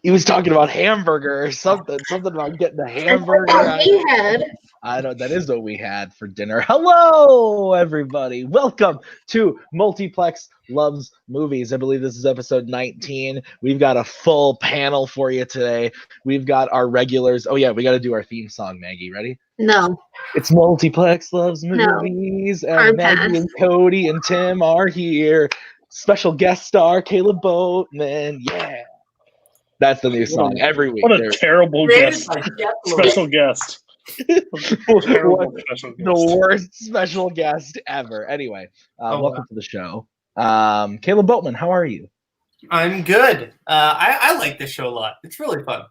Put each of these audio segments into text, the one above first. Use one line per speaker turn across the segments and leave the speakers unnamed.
He was talking about hamburger or something. Something about getting a hamburger. I don't. That is what we had for dinner. Hello, everybody. Welcome to Multiplex Loves Movies. I believe this is episode 19. We've got a full panel for you today. We've got our regulars. Oh yeah, we got to do our theme song. Maggie, ready?
No.
It's Multiplex Loves Movies, and Maggie and Cody and Tim are here. Special guest star Kaleb Boatman. Yeah. That's the new song every week.
What a terrible guest. Special guest.
The worst special guest ever. Anyway, welcome to the show. Kaleb Boatman, how are you?
I'm good. I like this show a lot. It's really fun.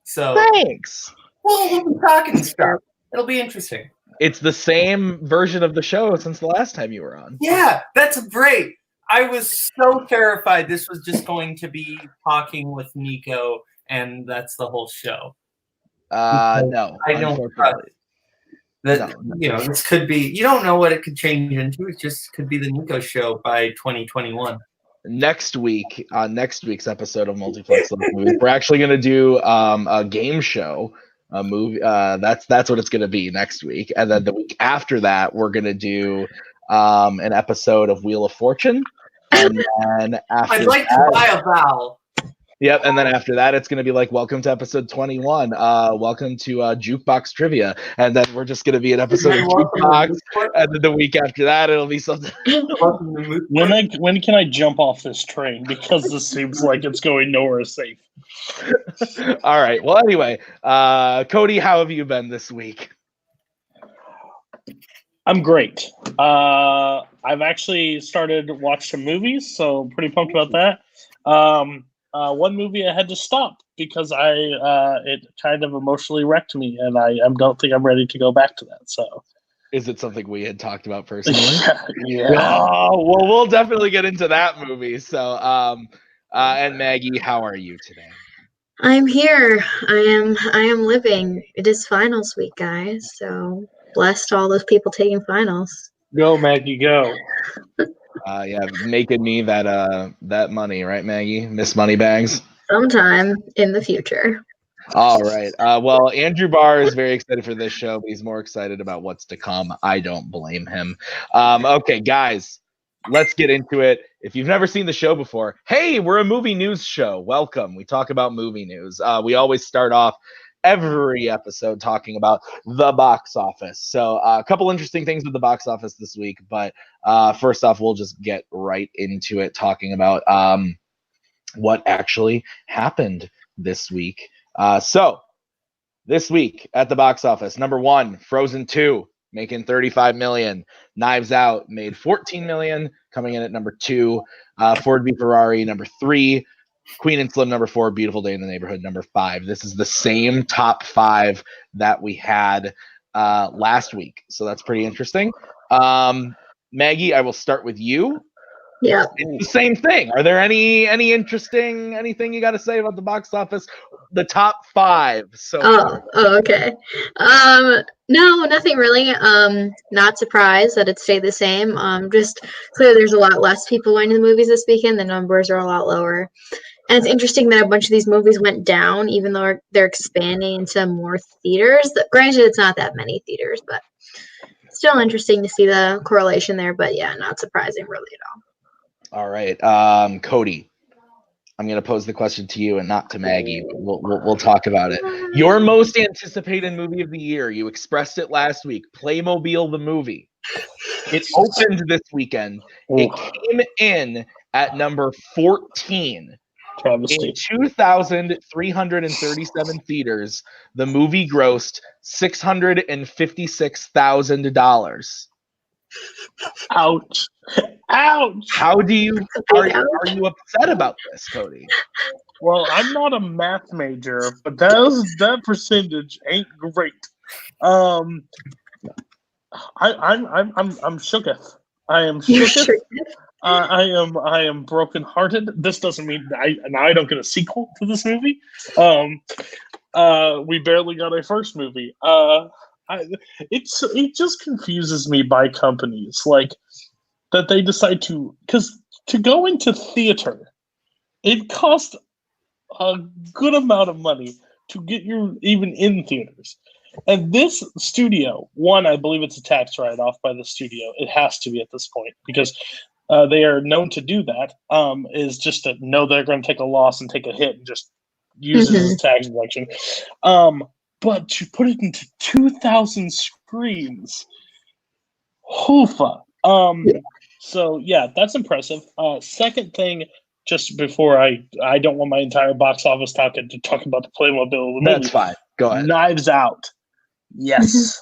So
thanks.
Well, we'll be talking stuff. It'll be interesting.
It's the same version of the show since the last time you were on.
Yeah, that's great. I was so terrified this was just going to be talking with Nico, and that's the whole show.
No.
I don't trust that. No. You know, this could be. You don't know what it could change into. It just could be the Nico show by 2021.
Next week, on next week's episode of Multiplex Loves Movies, we're actually going to do a game show, a movie. That's what it's going to be next week, and then the week after that, we're going to do an episode of Wheel of Fortune. And then after
I'd like to buy a vowel.
Yep, and then after that, it's going to be like, welcome to episode 21. Welcome to Jukebox Trivia. And then we're just going to be an episode of Jukebox. And then the week after that, it'll be something.
When can I jump off this train? Because this seems like it's going nowhere safe.
All right. Well, anyway, Cody, how have you been this week?
I'm great. I've actually started to watch some movies, so I'm pretty pumped about that. One movie I had to stop because it kind of emotionally wrecked me, and I don't think I'm ready to go back to that. So,
is it something we had talked about personally?
Yeah.
Oh, well, we'll definitely get into that movie. So, and Maggie, how are you today?
I'm here. I am living. It is finals week, guys. So blessed all those people taking finals.
Go, Maggie, go.
Yeah, making me that money, right, Maggie? Miss Moneybags?
Sometime in the future.
All right. Well, Andrew Barr is very excited for this show, but he's more excited about what's to come. I don't blame him. Okay, guys, let's get into it. If you've never seen the show before, hey, we're a movie news show. Welcome. We talk about movie news. We always start off every episode talking about the box office. So a couple interesting things with the box office this week, but first off, we'll just get right into it talking about what actually happened this week. So this week at the box office, number one, Frozen 2 making $35 million. Knives Out made $14 million, coming in at number 2. Ford v Ferrari, number 3. Queen and Slim, number 4. Beautiful Day in the Neighborhood, number 5. This is the same top 5 that we had last week. So that's pretty interesting. Maggie, I will start with you.
Yeah.
It's the same thing. Are there anything you got to say about the box office? The top 5.
Oh, okay. No, nothing really. Not surprised that it stayed the same. Just clearly there's a lot less people going to the movies this weekend. The numbers are a lot lower. And it's interesting that a bunch of these movies went down, even though they're expanding into more theaters. Granted, it's not that many theaters, but still interesting to see the correlation there. But yeah, not surprising really at all.
All right. Cody, I'm going to pose the question to you and not to Maggie. We'll talk about it. Your most anticipated movie of the year. You expressed it last week. Playmobil the movie. It opened this weekend. It came in at number 14.
Travesty.
In 2,337 theaters, the movie grossed $656,000.
Ouch. Ouch.
How do you are you upset about this, Cody?
Well, I'm not a math major, but that percentage ain't great. I'm shooketh. I am shooketh. I am brokenhearted. This doesn't mean I don't get a sequel to this movie. We barely got a first movie. It just confuses me by companies like that they decide to go into theater It cost a good amount of money to get you even in theaters. And this studio, one, I believe it's a tax write-off by the studio. It has to be at this point because they are known to do that, is just to know they're going to take a loss and take a hit and just use it as a tax deduction. But to put it into 2,000 screens, hoofa. So, yeah, that's impressive. Second thing, just before I don't want my entire box office talk to talk about the Playmobil of the movie.
That's fine. Go ahead.
Knives Out. Yes.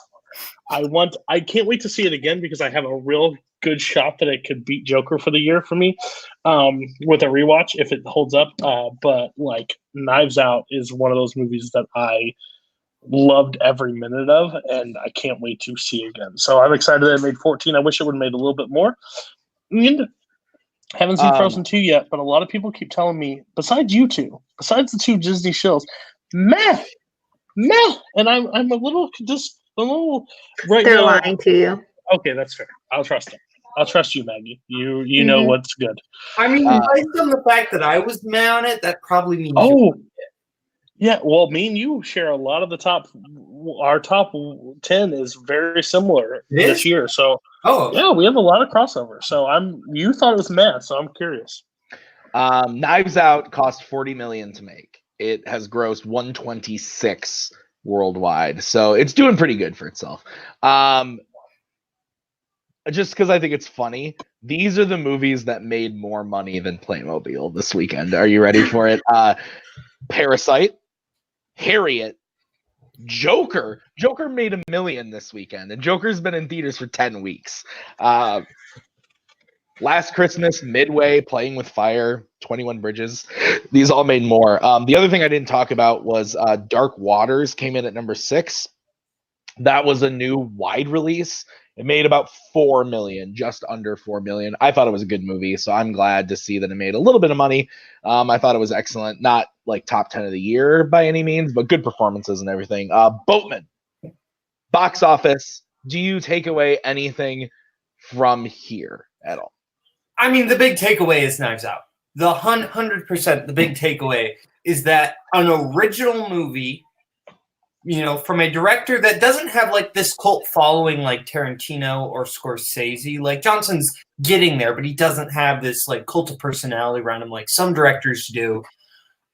I can't wait to see it again because I have a real good shot that it could beat Joker for the year for me with a rewatch if it holds up. But like Knives Out is one of those movies that I loved every minute of, and I can't wait to see again. So I'm excited that it made 14. I wish it would have made a little bit more. And haven't seen Frozen 2 yet, but a lot of people keep telling me, besides you two, besides the two Disney shows, meh, and I'm a little right
They're
now.
lying to you.
Okay, that's fair. I'll trust them. I'll trust you, Maggie. You know what's good.
I mean, based on the fact that I was mad on it, that probably means.
Yeah. Well, me and you share a lot of the top. Our top 10 is very similar this year. So, yeah, we have a lot of crossover. So you thought it was meh, so I'm curious.
Knives Out cost $40 million to make. It has grossed 126 worldwide, so it's doing pretty good for itself. Just because I think it's funny, these are the movies that made more money than Playmobil this weekend. Are you ready for it? Parasite, Harriet, Joker. Joker made $1 million this weekend, and Joker's been in theaters for 10 weeks. Last Christmas, Midway, Playing with Fire, 21 Bridges. These all made more. The other thing I didn't talk about was Dark Waters came in at number 6. That was a new wide release. It made about $4 million, just under $4 million. I thought it was a good movie, so I'm glad to see that it made a little bit of money. I thought it was excellent. Not like top 10 of the year by any means, but good performances and everything. Boatman, box office. Do you take away anything from here at all?
I mean, the big takeaway is Knives Out. The 100%, the big takeaway is that an original movie, from a director that doesn't have like this cult following like Tarantino or Scorsese. Like Johnson's getting there, but he doesn't have this like cult of personality around him like some directors do.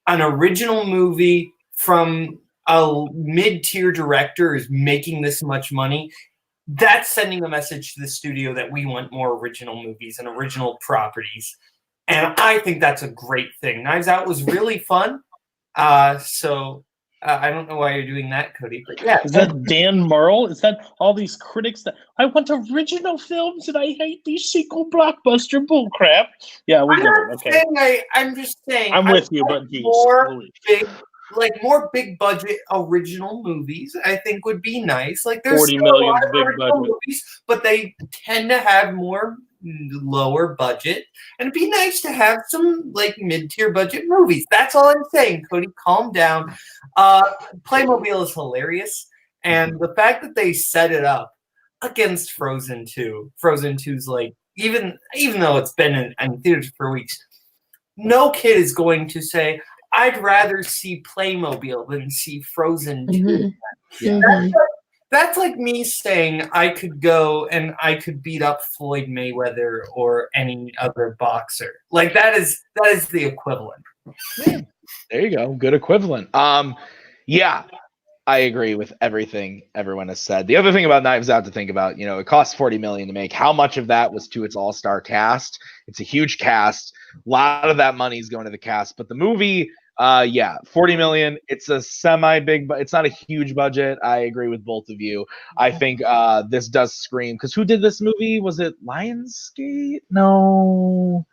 An original movie from a mid-tier director is making this much money. That's sending a message to the studio that we want more original movies and original properties. And I think that's a great thing. Knives Out was really fun. I don't know why you're doing that, Cody. But yeah.
Is that Dan Murrell? Is that all these critics that I want original films and I hate these sequel blockbuster bullcrap? Yeah, we get it. Okay.
I'm just saying.
I'm with you, but geez,
more big budget original movies, I think would be nice. Like there's
40 million big budget
movies, but they tend to have more lower budget, and it'd be nice to have some like mid-tier budget movies. That's all I'm saying. Cody, calm down. Playmobil is hilarious, and the fact that they set it up against Frozen 2. Frozen 2's like even though it's been in theaters for weeks, no kid is going to say, I'd rather see Playmobil than see Frozen 2. That's like me saying I could go and I could beat up Floyd Mayweather or any other boxer. Like that is the equivalent.
Yeah, there you go. Good equivalent. Yeah, I agree with everything everyone has said. The other thing about Knives Out to think about, it costs $40 million to make. How much of that was to its all-star cast? It's a huge cast. A lot of that money is going to the cast, but the movie, $40 million. It's a semi-big, but it's not a huge budget. I agree with both of you. I think this does scream, because who did this movie? Was it Lionsgate? No,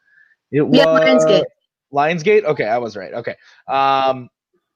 it was
Lionsgate.
Lionsgate. Okay, I was right. Okay.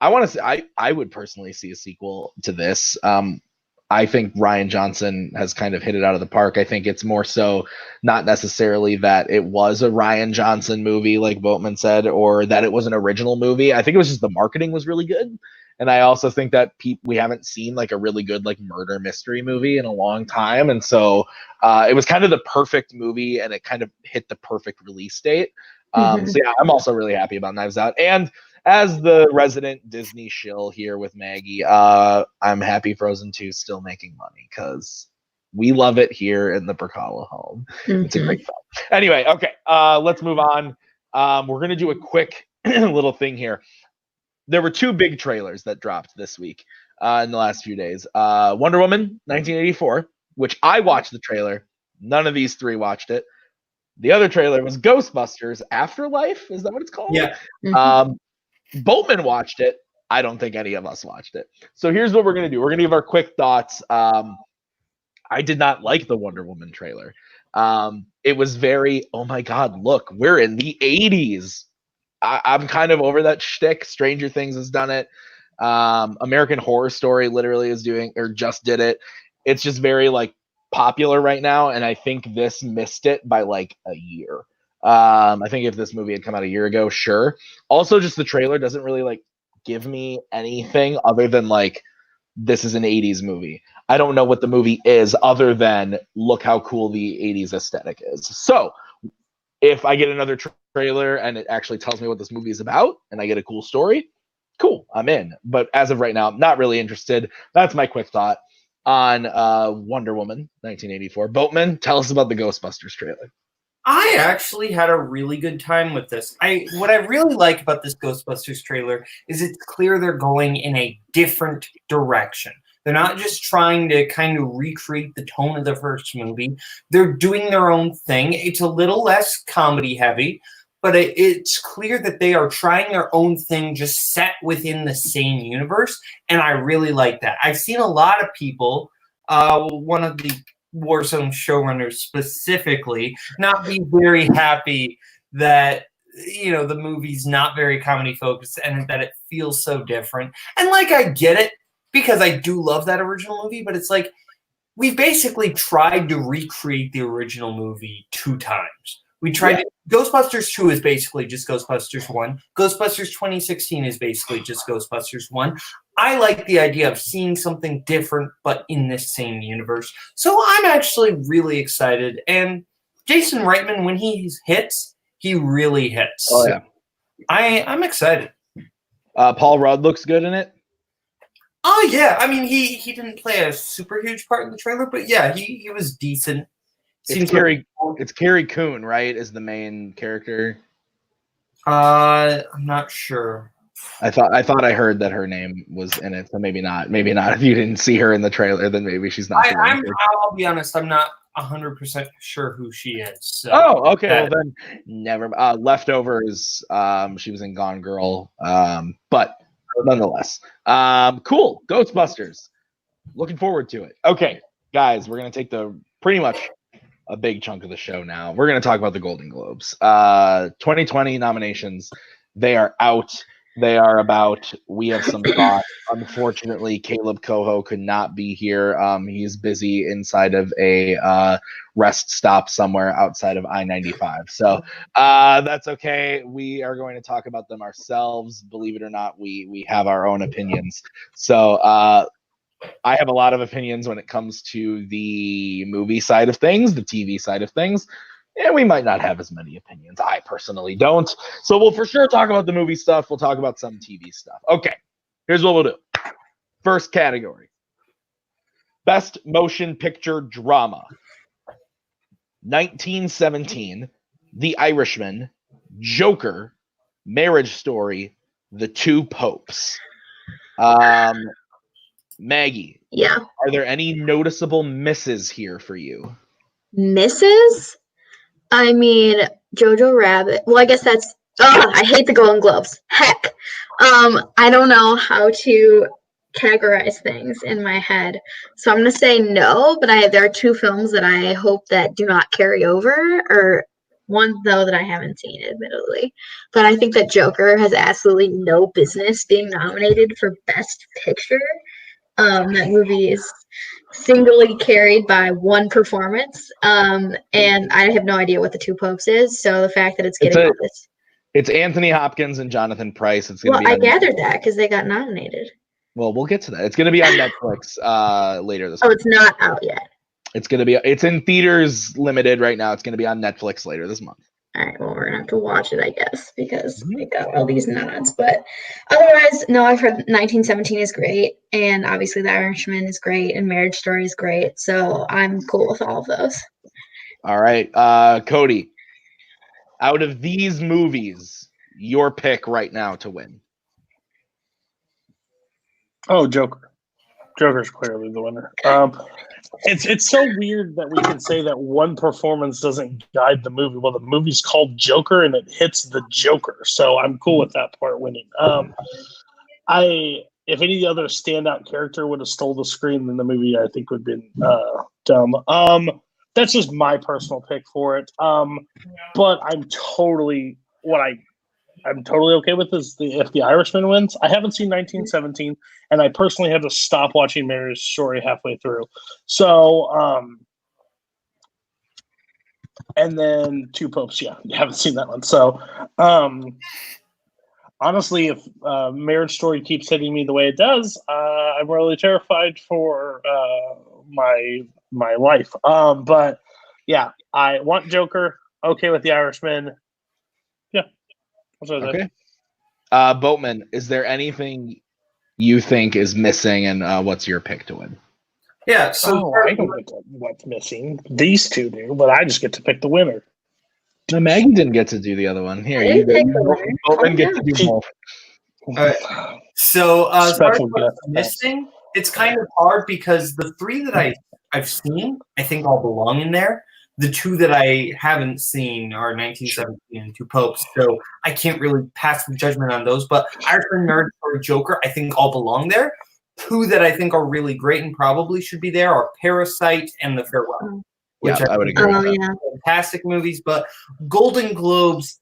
I want to say I would personally see a sequel to this. I think Rian Johnson has kind of hit it out of the park. I think it's more so not necessarily that it was a Rian Johnson movie, like Boatman said, or that it was an original movie. I think it was just the marketing was really good. And I also think that we haven't seen like a really good like murder mystery movie in a long time. And so it was kind of the perfect movie, and it kind of hit the perfect release date. So yeah, I'm also really happy about Knives Out. And as the resident Disney shill here with Maggie, I'm happy Frozen 2 is still making money because we love it here in the Brzakala home. It's a great film. Anyway, okay, let's move on. We're going to do a quick little thing here. There were 2 big trailers that dropped this week in the last few days. Wonder Woman 1984, which I watched the trailer. None of these 3 watched it. The other trailer was Ghostbusters Afterlife. Is that what it's called?
Yeah.
Boatman watched it. I don't think any of us watched it. So here's what we're going to do. We're going to give our quick thoughts. I did not like the Wonder Woman trailer. It was very, oh my God, look, we're in the 80s. I'm kind of over that shtick. Stranger Things has done it. American Horror Story literally is doing, or just did it. It's just very like popular right now. And I think this missed it by like a year. I think if this movie had come out a year ago, sure. Also, just the trailer doesn't really like give me anything other than like, this is an 80s movie. I don't know what the movie is other than look how cool the 80s aesthetic is. So if I get another trailer and it actually tells me what this movie is about and I get a cool story, cool, I'm in. But as of right now, I'm not really interested. That's my quick thought on Wonder Woman 1984. Boatman, tell us about the Ghostbusters trailer.
I actually had a really good time with this. What I really like about this Ghostbusters trailer is it's clear they're going in a different direction. They're not just trying to kind of recreate the tone of the first movie. They're doing their own thing. It's a little less comedy heavy, but it's clear that they are trying their own thing just set within the same universe, and I really like that. I've seen a lot of people, one of the Warzone showrunners specifically, not be very happy that the movie's not very comedy focused and that it feels so different. And like, I get it because I do love that original movie, but it's like we've basically tried to recreate the original movie 2 times. We tried to, Ghostbusters 2 is basically just Ghostbusters 1. Ghostbusters 2016 is basically just Ghostbusters 1. I like the idea of seeing something different, but in this same universe. So I'm actually really excited. And Jason Reitman, when he hits, he really hits.
Oh, yeah.
I'm excited.
Paul Rudd looks good in it.
Oh, yeah. I mean, he didn't play a super huge part in the trailer, but yeah, he was decent.
It's Carrie Coon, right? Is the main character.
I'm not sure.
I thought I heard that her name was in it, so maybe not. Maybe not. If you didn't see her in the trailer, then maybe she's not.
I'll be honest. I'm not 100% sure who she is. So
oh, okay. Well, then never. Leftovers. She was in Gone Girl. But nonetheless, cool. Ghostbusters. Looking forward to it. Okay, guys, we're gonna take the pretty much a big chunk of the show now. We're gonna talk about the Golden Globes. 2020 nominations. They are out. They are about. We have some thoughts. Unfortunately, Kaleb Koho could not be here. He's busy inside of a rest stop somewhere outside of I-95. So that's okay. We are going to talk about them ourselves. Believe it or not, we have our own opinions. So I have a lot of opinions when it comes to the movie side of things, the TV side of things. And we might not have as many opinions. I personally don't. So we'll for sure talk about the movie stuff. We'll talk about some TV stuff. Okay, here's what we'll do. First category. Best Motion Picture Drama. 1917, The Irishman, Joker, Marriage Story, The Two Popes. Maggie.
Yeah.
Are there any noticeable misses here for you?
Misses? I mean, Jojo Rabbit. Well, I guess that's. I hate the Golden Globes. Heck. I don't know how to categorize things in my head, so I'm gonna say no. But there are 2 films that I hope that do not carry over, or one though that I haven't seen, admittedly. But I think that Joker has absolutely no business being nominated for Best Picture. That movie is singly carried by one performance, and I have no idea what The Two Popes is. So the fact that it's getting all this,
it's Anthony Hopkins and Jonathan Pryce. It's going to be.
I gathered that because they got nominated.
Well, we'll get to that. It's going to be on Netflix later this.
Oh, it's not out yet.
It's going to be. It's in theaters limited right now. It's going to be on Netflix later this month.
All right, well, we're gonna have to watch it, I guess, because it got all these nods. But otherwise, no, I've heard 1917 is great, and obviously The Irishman is great, and Marriage Story is great. So I'm cool with all of those.
All right, Cody. Out of these movies, your pick right now to win.
Oh, Joker. Joker's clearly the winner. It's so weird that we can say that one performance doesn't guide the movie. Well, the movie's called Joker, and it hits the Joker, so I'm cool with that part winning. If any other standout character would have stole the screen, then the movie I think would have been dumb. That's just my personal pick for it. But I'm totally okay with is if The Irishman wins. I haven't seen 1917, and I personally had to stop watching Marriage Story halfway through. So, and then Two Popes, yeah, you haven't seen that one. So, honestly, if Marriage Story keeps hitting me the way it does, I'm really terrified for my life. But yeah, I want Joker. Okay with The Irishman. Yeah.
Okay. Boatman, is there anything you think is missing, and what's your pick to win?
Yeah, so
I don't get what's missing. These two do, but I just get to pick the winner.
No, Maggie didn't get to do the other one. Here, you Boatman get to do both.
All right. So as far as
Special
what's
guest.
missing, it's kind of hard because the three that I've seen, I think all belong in there. The two that I haven't seen are 1917 and Two Popes, so I can't really pass the judgment on those. But Irishman, Nerd, or Joker, I think all belong there. Two that I think are really great and probably should be there are Parasite and The Farewell, which
I would agree.
Fantastic movies, but Golden Globes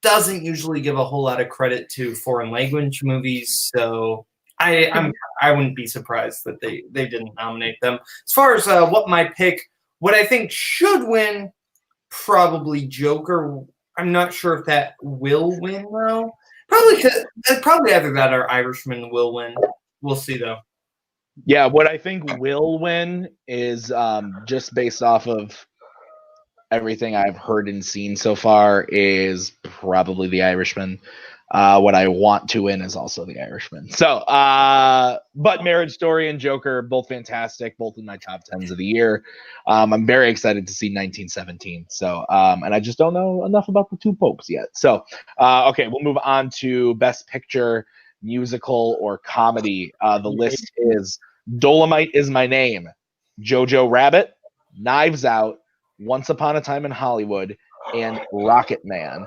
doesn't usually give a whole lot of credit to foreign language movies, so I wouldn't be surprised that they didn't nominate them. As far as what I think should win, probably Joker. I'm not sure if that will win though. Probably either that or Irishman will win. We'll see though.
Yeah, what I think will win is just based off of everything I've heard and seen so far is probably The Irishman. What I want to win is also The Irishman. So, but Marriage Story and Joker, both fantastic, both in my top 10s of the year. I'm very excited to see 1917. So, and I just don't know enough about the Two Popes yet. So, okay, we'll move on to Best Picture, Musical, or Comedy. The list is Dolomite Is My Name, Jojo Rabbit, Knives Out, Once Upon a Time in Hollywood, and Rocket Man.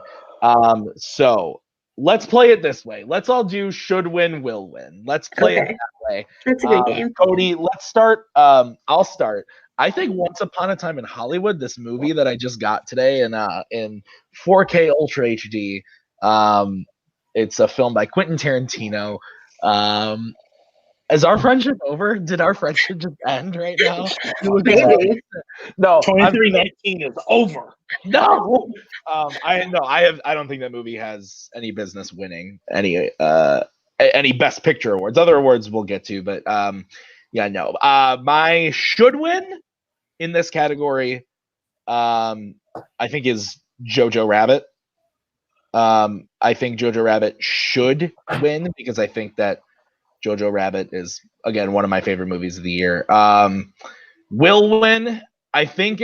So let's play it this way. Let's all do should win, will win. Let's play it that way.
That's a good game.
Cody, let's start. I'll start. I think Once Upon a Time in Hollywood, this movie that I just got today in 4K Ultra HD. It's a film by Quentin Tarantino. Is our friendship over? Did our friendship just end right now?
Maybe.
No,
2319 is over.
No, I don't think that movie has any business winning any Best Picture awards. Other awards we'll get to, but yeah, no. My should win in this category, I think is Jojo Rabbit. I think Jojo Rabbit should win because I think that Jojo Rabbit is, again, one of my favorite movies of the year. Will win. I think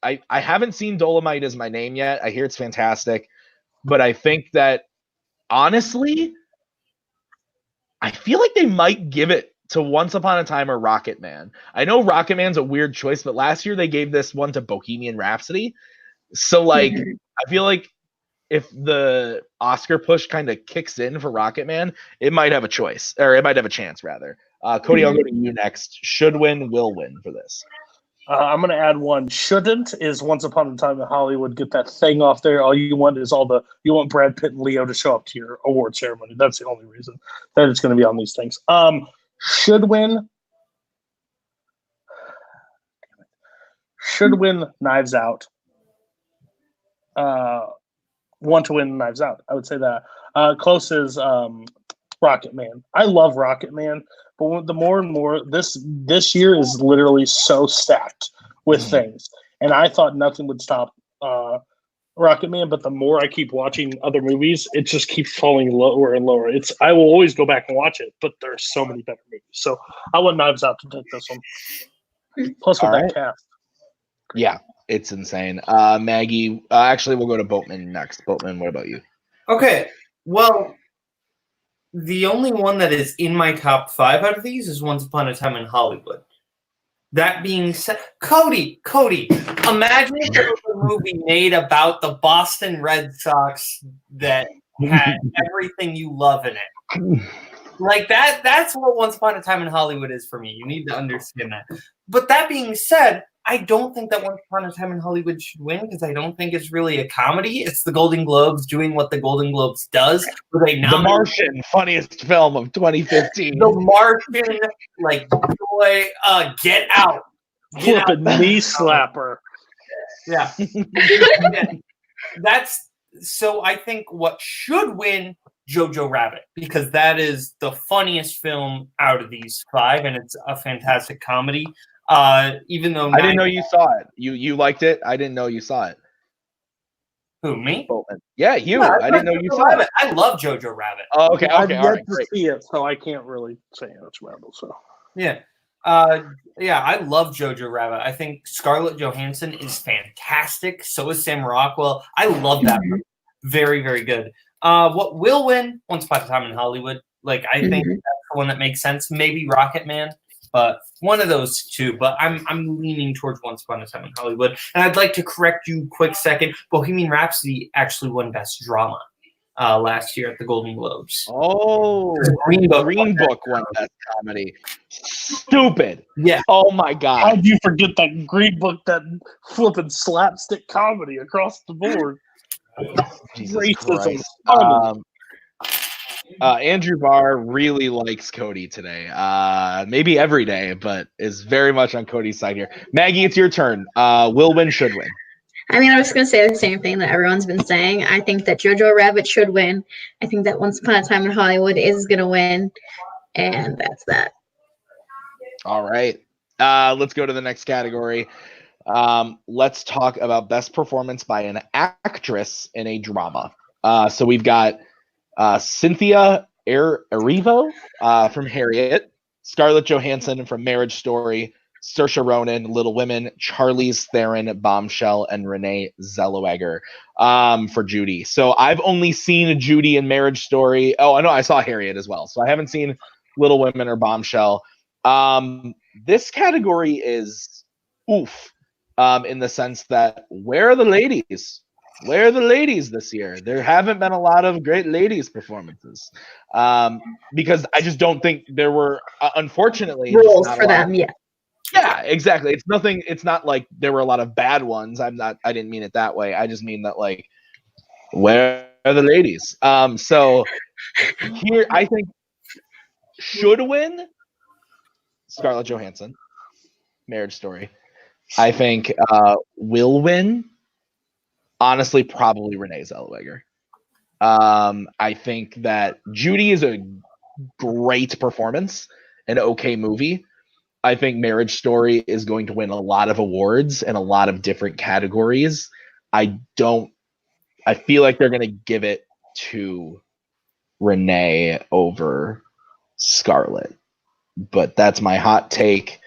I haven't seen Dolomite Is My Name yet. I hear it's fantastic. But I think that, honestly, I feel like they might give it to Once Upon a Time or Rocket Man. I know Rocket Man's a weird choice, but last year they gave this one to Bohemian Rhapsody. So, like, I feel like if the Oscar push kind of kicks in for Rocket Man, it might have a choice, or it might have a chance, rather. Cody, I'll go to you next. Should win, will win for this.
I'm going to add one. Shouldn't is Once Upon a Time in Hollywood. Get that thing off there. All you want is you want Brad Pitt and Leo to show up to your award ceremony. That's the only reason that it's going to be on these things. Should win. Should win Knives Out. Want to win Knives Out. I would say that. Close is Rocket Man. I love Rocket Man, but the more and more this year is literally so stacked with things, and I thought nothing would stop Rocket Man, but the more I keep watching other movies, it just keeps falling lower and lower. I will always go back and watch it, but there's so many better movies. So I want Knives Out to take this one. Plus with that cast.
Yeah, it's insane. Maggie, actually, we'll go to Boatman next. Boatman, what about you?
Okay, well, the only one that is in my top 5 out of these is Once Upon a Time in Hollywood. That being said, Cody, imagine if there was a movie made about the Boston Red Sox that had everything you love in it. Like that's what Once Upon a Time in Hollywood is for me. You need to understand that. But that being said, I don't think that Once Upon a Time in Hollywood should win because I don't think it's really a comedy. It's the Golden Globes doing what the Golden Globes does. The
Martian, funniest film of 2015.
The Martian, like, boy, Get Out.
Flippin' knee slapper.
Yeah. So I think what should win Jojo Rabbit because that is the funniest film out of these 5 and it's a fantastic comedy. Even though
I didn't know you saw it. You liked it? I didn't know you saw it.
Who, me?
Yeah, you.
Yeah,
I didn't know you saw
Rabbit.
it.
I love Jojo Rabbit.
Oh, okay,
I've
all
yet
right,
to see it, so I can't really say much about it. So
yeah. I love Jojo Rabbit. I think Scarlett Johansson is fantastic. So is Sam Rockwell. I love that movie. Very, very good. What will win? Once Upon a Time in Hollywood. Like I think that's the one that makes sense. Maybe Rocket Man, but one of those two. But I'm leaning towards Once Upon a Time in Hollywood. And I'd like to correct you quick second. Bohemian Rhapsody actually won Best Drama last year at the Golden Globes.
Oh, Green Book won Best Comedy. Stupid.
Yeah.
Oh my God.
How'd you forget that Green Book, that flipping slapstick comedy across the board?
Jesus
Racism.
Christ. Andrew Barr really likes Cody today. Maybe every day, but is very much on Cody's side here. Maggie, it's your turn. Will win, should win.
I mean, I was going to say the same thing that everyone's been saying. I think that Jojo Rabbit should win. I think that Once Upon a Time in Hollywood is going to win. And that's that.
All right. Let's go to the next category. Let's talk about best performance by an actress in a drama. So we've got Cynthia Erivo from Harriet, Scarlett Johansson from Marriage Story, Saoirse Ronan, Little Women, Charlize Theron, Bombshell, and Renee Zellweger for Judy. So I've only seen Judy in Marriage Story. Oh, I know I saw Harriet as well. So I haven't seen Little Women or Bombshell. This category is oof in the sense that where are the ladies? Where are the ladies this year? There haven't been a lot of great ladies performances because I just don't think there were, unfortunately,
rules for them. Yeah.
Yeah, exactly. It's not like there were a lot of bad ones. I didn't mean it that way. I just mean that, like, where are the ladies? So here, I think should win Scarlett Johansson, Marriage Story. I think will win, honestly, probably Renee Zellweger. I think that Judy is a great performance, an okay movie. I think Marriage Story is going to win a lot of awards in a lot of different categories. I feel like they're going to give it to Renee over Scarlett, but that's my hot take.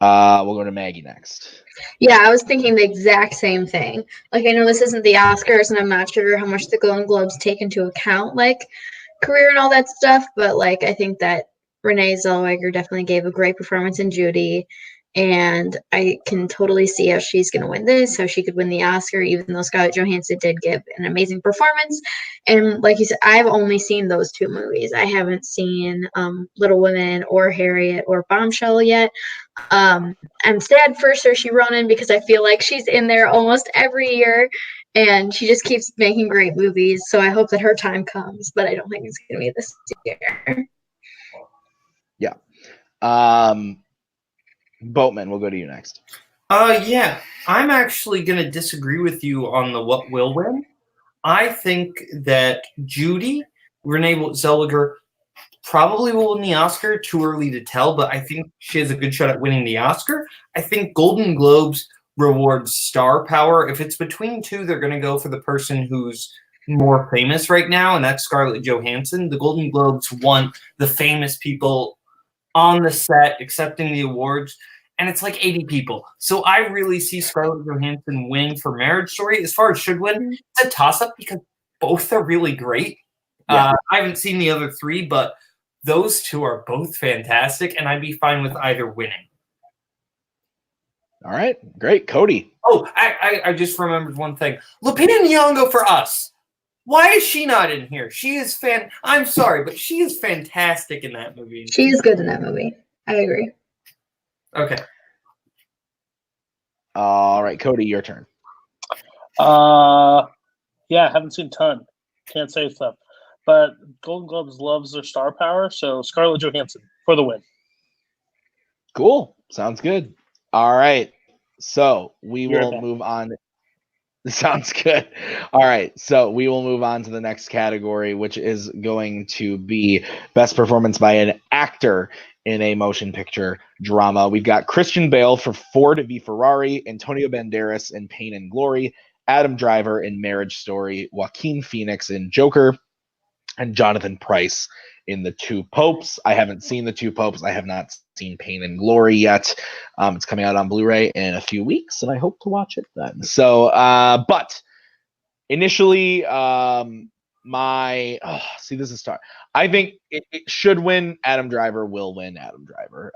We'll go to Maggie next.
Yeah, I was thinking the exact same thing. Like, I know this isn't the Oscars, and I'm not sure how much the Golden Globes take into account, like, career and all that stuff, but, like, I think that Renee Zellweger definitely gave a great performance in Judy, and I can totally see how she's going to win this, how she could win the Oscar, even though Scarlett Johansson did give an amazing performance. And like you said, I've only seen those two movies. I haven't seen Little Women or Harriet or Bombshell yet. I'm sad for Saoirse Ronan because I feel like she's in there almost every year, and she just keeps making great movies. So I hope that her time comes, but I don't think it's going to be this year.
Yeah. Boatman, we'll go to you next.
Yeah, I'm actually going to disagree with you on the what will win. I think that Judy, Renee Zellweger, probably will win the Oscar. Too early to tell, but I think she has a good shot at winning the Oscar. I think Golden Globes rewards star power. If it's between two, they're going to go for the person who's more famous right now, and that's Scarlett Johansson. The Golden Globes want the famous people on the set accepting the awards, and it's like 80 people. So I really see Scarlett Johansson winning for Marriage Story. As far as should win, it's a toss-up because both are really great.
Yeah.
I haven't seen the other three, but those two are both fantastic, and I'd be fine with either winning.
All right, great. Cody.
Oh, I just remembered one thing. Lupita Nyong'o for Us. Why is she not in here? She is I'm sorry, but she is fantastic in that movie.
She is good in that movie. I agree.
Okay.
All right, Cody, your turn.
Yeah, haven't seen a ton. Can't say stuff. But Golden Globes loves their star power, so Scarlett Johansson for the win.
Cool. Sounds good. All right. So we
You're
will
back.
move on. Sounds good. All right. So we will move on to the next category, which is going to be best performance by an actor in a motion picture drama. We've got Christian Bale for Ford v Ferrari, Antonio Banderas in Pain and Glory, Adam Driver in Marriage Story, Joaquin Phoenix in Joker, and Jonathan Pryce in The Two Popes. I haven't seen The Two Popes. I have not seen Pain and Glory yet. It's coming out on Blu-ray in a few weeks, and I hope to watch it then. So, but initially, this is tough. I think it should win. Adam Driver will win. Adam Driver.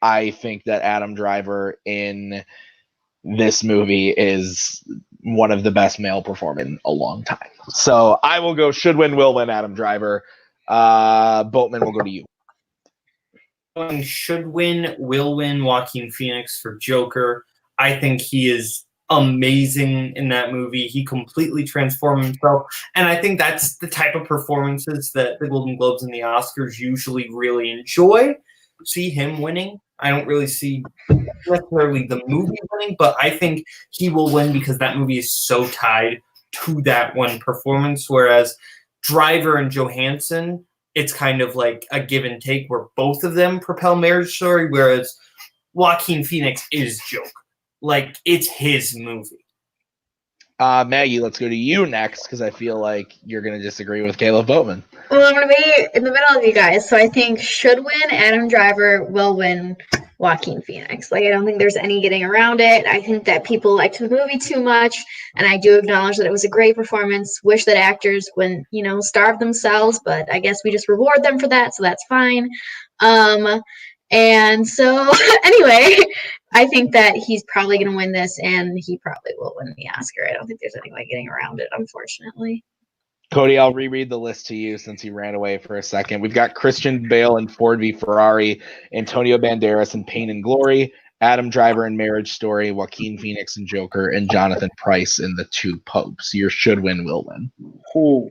I think that Adam Driver in this movie is one of the best male performers in a long time. So I will go should win, will win, Adam Driver. Boatman, will go to you.
Should win, will win, Joaquin Phoenix for Joker. I think he is amazing in that movie. He completely transformed himself. And I think that's the type of performances that the Golden Globes and the Oscars usually really enjoy. See him winning. I don't really see necessarily the movie winning, but I think he will win because that movie is so tied to that one performance. Whereas Driver and Johansson, it's kind of like a give and take where both of them propel Marriage Story, whereas Joaquin Phoenix is Joker. Like, it's his movie.
Maggie, let's go to you next because I feel like you're going to disagree with Kaleb Boatman.
Well, I'm going to be in the middle of you guys. So I think should win, Adam Driver will win, Joaquin Phoenix. Like, I don't think there's any getting around it. I think that people liked the movie too much, and I do acknowledge that it was a great performance. Wish that actors wouldn't, starve themselves, but I guess we just reward them for that, so that's fine. And so, anyway, I think that he's probably going to win this, and he probably will win the Oscar. I don't think there's any way getting around it, unfortunately.
Cody, I'll reread the list to you since you ran away for a second. We've got Christian Bale in Ford v Ferrari, Antonio Banderas in Pain and Glory, Adam Driver in Marriage Story, Joaquin Phoenix in Joker, and Jonathan Pryce in The Two Popes. Your should win, will win.
Cool.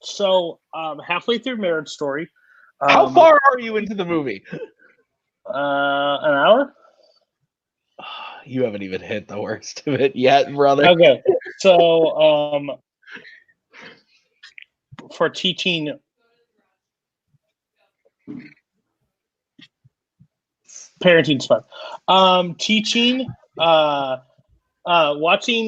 So, halfway through Marriage Story.
How far are you into the movie?
An hour?
You haven't even hit the worst of it yet, brother.
Okay. So, for teaching parenting's fun. Watching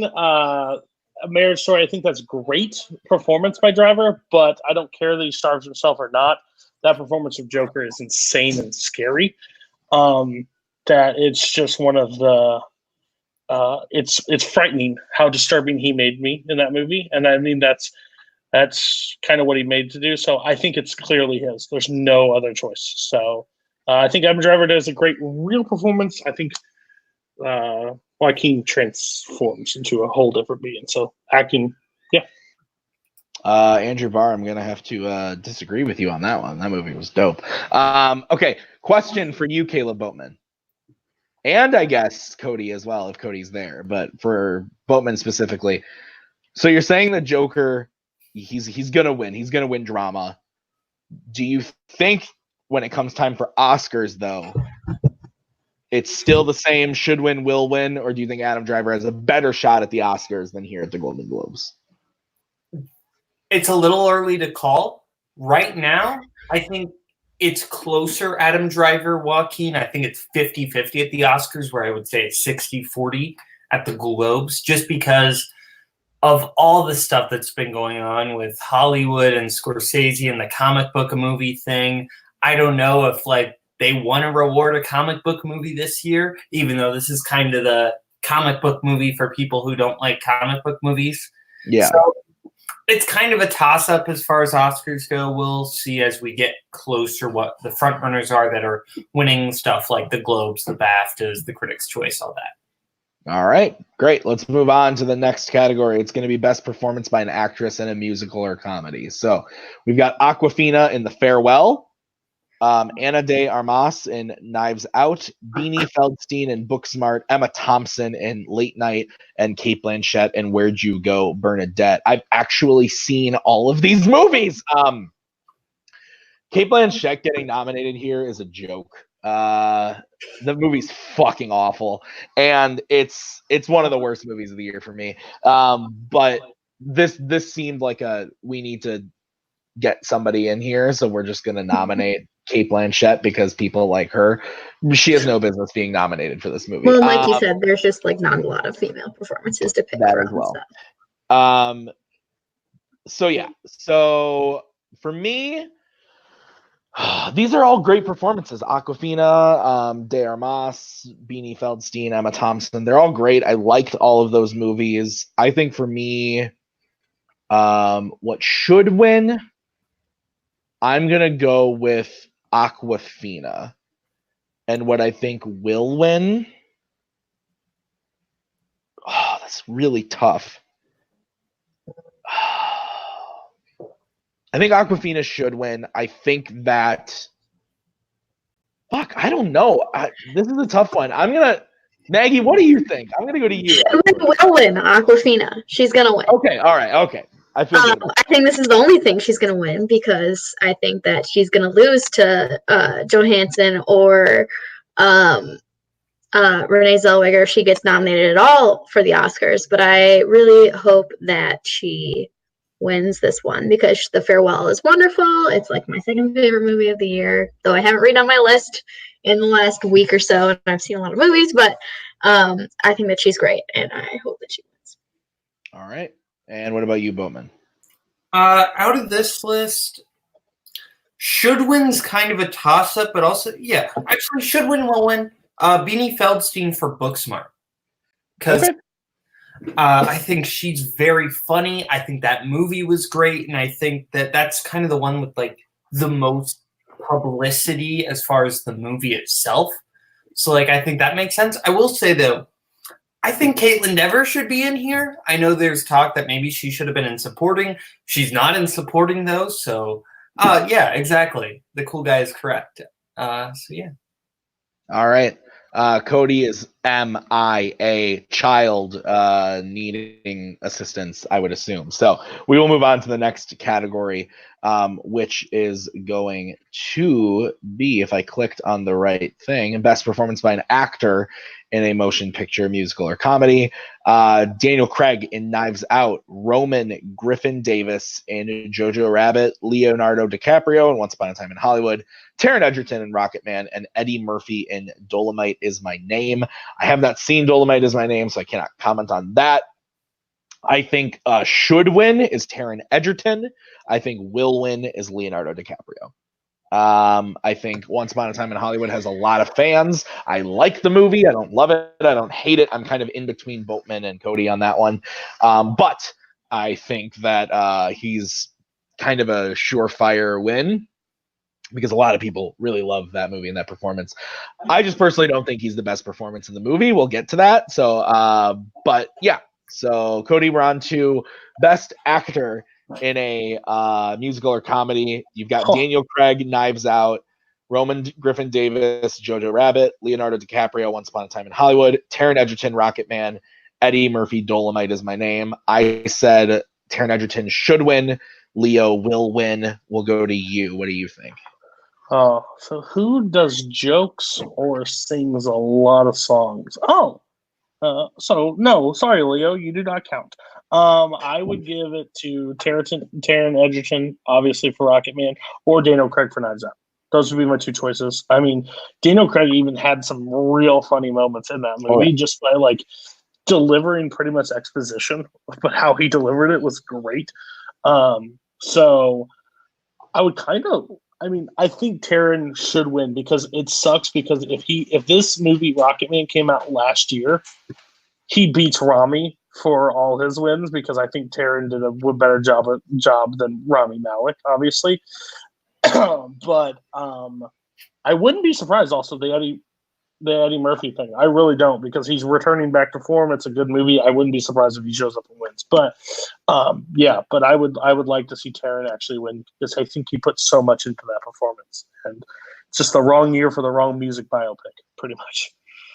A Marriage Story, I think that's great performance by Driver, but I don't care that he starves himself or not. That performance of Joker is insane and scary. That it's just one of the it's frightening how disturbing he made me in that movie. And I mean that's kind of what he made to do. So I think it's clearly his. There's no other choice. So I think Adam Driver does a great real performance. I think Joaquin transforms into a whole different being. So acting, yeah.
Andrew Barr, I'm going to have to disagree with you on that one. That movie was dope. Okay, question for you, Kaleb Boatman. And I guess Cody as well, if Cody's there. But for Boatman specifically. So you're saying that Joker, he's going to win. He's going to win drama. Do you think when it comes time for Oscars, though, it's still the same should win, will win? Or do you think Adam Driver has a better shot at the Oscars than here at the Golden Globes?
It's a little early to call. Right now, I think it's closer, Adam Driver, Joaquin. I think it's 50-50 at the Oscars, where I would say it's 60-40 at the Globes, just because of all the stuff that's been going on with Hollywood and Scorsese and the comic book movie thing. I don't know if they want to reward a comic book movie this year, even though this is kind of the comic book movie for people who don't like comic book movies.
Yeah.
So it's kind of a toss-up as far as Oscars go. We'll see as we get closer what the front runners are that are winning stuff like the Globes, the BAFTAs, the Critics' Choice, all that.
All right, great. Let's move on to the next category. It's going to be Best Performance by an Actress in a Musical or Comedy. So we've got Awkwafina in The Farewell, Ana de Armas in Knives Out, Beanie Feldstein in Booksmart, Emma Thompson in Late Night, and Cate Blanchett in Where'd You Go, Bernadette. I've actually seen all of these movies. Cate Blanchett getting nominated here is a joke. The movie's fucking awful, and it's one of the worst movies of the year for me. But this seemed like we need to get somebody in here, so we're just gonna nominate Cate Blanchett because people like her. She has no business being nominated for this movie.
Well, like you said, there's just not a lot of female performances to pick
that
from.
as well.
So.
So for me, these are all great performances. Awkwafina, De Armas, Beanie Feldstein, Emma Thompson. They're all great. I liked all of those movies. I think for me, what should win, I'm going to go with Awkwafina. And what I think will win, that's really tough. I think Awkwafina should win. I think that... I don't know. This is a tough one. Maggie, what do you think? I'm going to go to you.
She will win, Awkwafina. She's going to win.
Okay, all right, okay. I feel good.
I think this is the only thing she's going to win because I think that she's going to lose to Johansson or Renee Zellweger if she gets nominated at all for the Oscars. But I really hope that she wins this one because The Farewell is wonderful. It's my second favorite movie of the year, though I haven't read on my list in the last week or so, and I've seen a lot of movies. But I think that she's great, and I hope that she wins.
All right. And what about you, Boatman?
Out of this list, should win's kind of a toss-up, but also, yeah, actually, should win will win. Beanie Feldstein for Booksmart. Because I think she's very funny. I think that movie was great, and I think that that's kind of the one with, the most publicity as far as the movie itself. So, I think that makes sense. I will say, though, I think Caitlin Dever should be in here. I know there's talk that maybe she should have been in supporting. She's not in supporting, though. So, yeah, exactly. The cool guy is correct. So, yeah.
All right. Cody is MIA, child needing assistance, I would assume. So we will move on to the next category, which is going to be, if I clicked on the right thing, Best Performance by an Actor in a Motion Picture, Musical, or Comedy. Daniel Craig in Knives Out, Roman Griffin Davis in Jojo Rabbit, Leonardo DiCaprio in Once Upon a Time in Hollywood, Taron Egerton in Rocketman, and Eddie Murphy in Dolomite Is My Name. I have not seen Dolomite Is My Name, so I cannot comment on that. I think should win is Taron Egerton. I think will win is Leonardo DiCaprio. I think Once Upon a Time in Hollywood has a lot of fans. I like the movie. I don't love it. I don't hate it. I'm kind of in between Boatman and Cody on that one. But I think that he's kind of a surefire win because a lot of people really love that movie and that performance. I just personally don't think he's the best performance in the movie. We'll get to that. So, but yeah. So, Cody, we're on to Best Actor in a musical or comedy. You've got Daniel Craig, Knives Out, Roman Griffin Davis, Jojo Rabbit, Leonardo DiCaprio, Once Upon a Time in Hollywood, Taron Egerton, Rocketman, Eddie Murphy, Dolomite Is My Name. I said Taron Egerton should win. Leo will win. We'll go to you. What do you think?
Oh, so who does jokes or sings a lot of songs? So no, sorry, Leo, you do not count. I would give it to Taron Egerton, obviously for Rocketman, or Daniel Craig for Knives Out. Those would be my two choices. I mean, Daniel Craig even had some real funny moments in that movie, just by like delivering pretty much exposition, but how he delivered it was great. So I would I think Taron should win because it sucks because if this movie Rocketman came out last year, he beats Rami for all his wins because I think Taron did a better job than Rami Malek, obviously. But I wouldn't be surprised also the Eddie Murphy thing. I really don't because he's returning back to form. It's a good movie. I wouldn't be surprised if he shows up and wins. But but I would like to see Taron actually win because I think he put so much into that performance. And it's just the wrong year for the wrong music biopic, pretty much.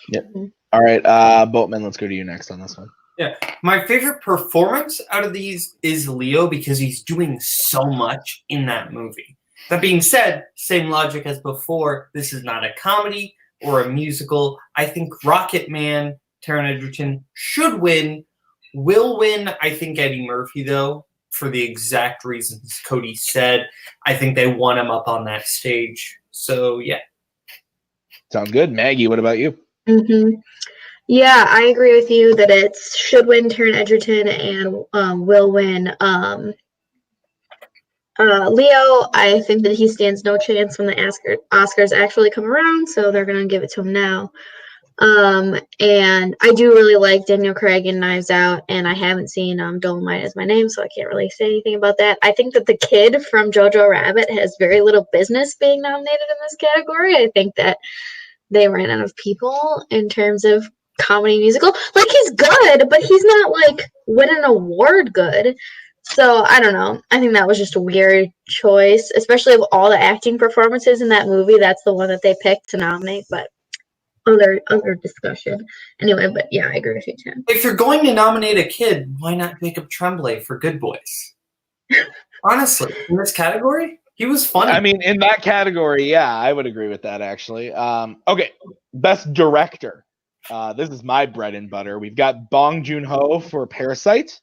Yep. All right, Boatman, let's go to you next on this one.
Yeah, my favorite performance out of these is Leo because he's doing so much in that movie. That being said, same logic as before, this is not a comedy or a musical. I think Rocketman, Taron Egerton, should win. Will win, I think, Eddie Murphy, though, for the exact reasons Cody said. I think they want him up on that stage. So, yeah.
Sounds good. Maggie, what about you?
Mm-hmm. Yeah, I agree with you that it should win Taron Egerton and will win Leo. I think that he stands no chance when the Oscars actually come around, so they're going to give it to him now. And I do really like Daniel Craig in Knives Out, and I haven't seen Dolomite Is My Name, so I can't really say anything about that. I think that the kid from Jojo Rabbit has very little business being nominated in this category. I think that they ran out of people in terms of comedy musical. Like, he's good, but he's not, like, win an award good. So, I don't know. I think that was just a weird choice, especially of all the acting performances in that movie. That's the one that they picked to nominate, but other discussion. Anyway, but yeah, I agree with you, Tim.
If you're going to nominate a kid, why not Jacob Tremblay for Good Boys? Honestly, in this category, he was funny.
I mean, in that category, yeah, I would agree with that, actually. Okay, Best Director. This is my bread and butter. We've got Bong Joon-ho for Parasite,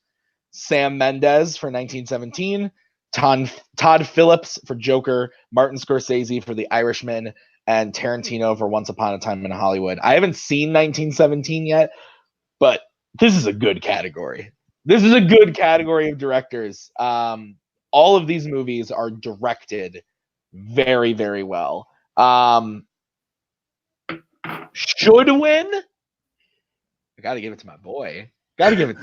Sam Mendes for 1917, Todd Phillips for Joker, Martin Scorsese for The Irishman, and Tarantino for Once Upon a Time in Hollywood. I haven't seen 1917 yet, but this is a good category. This is a good category of directors. All of these movies are directed very, very well. Should win? I got to give it to my boy. Got to give it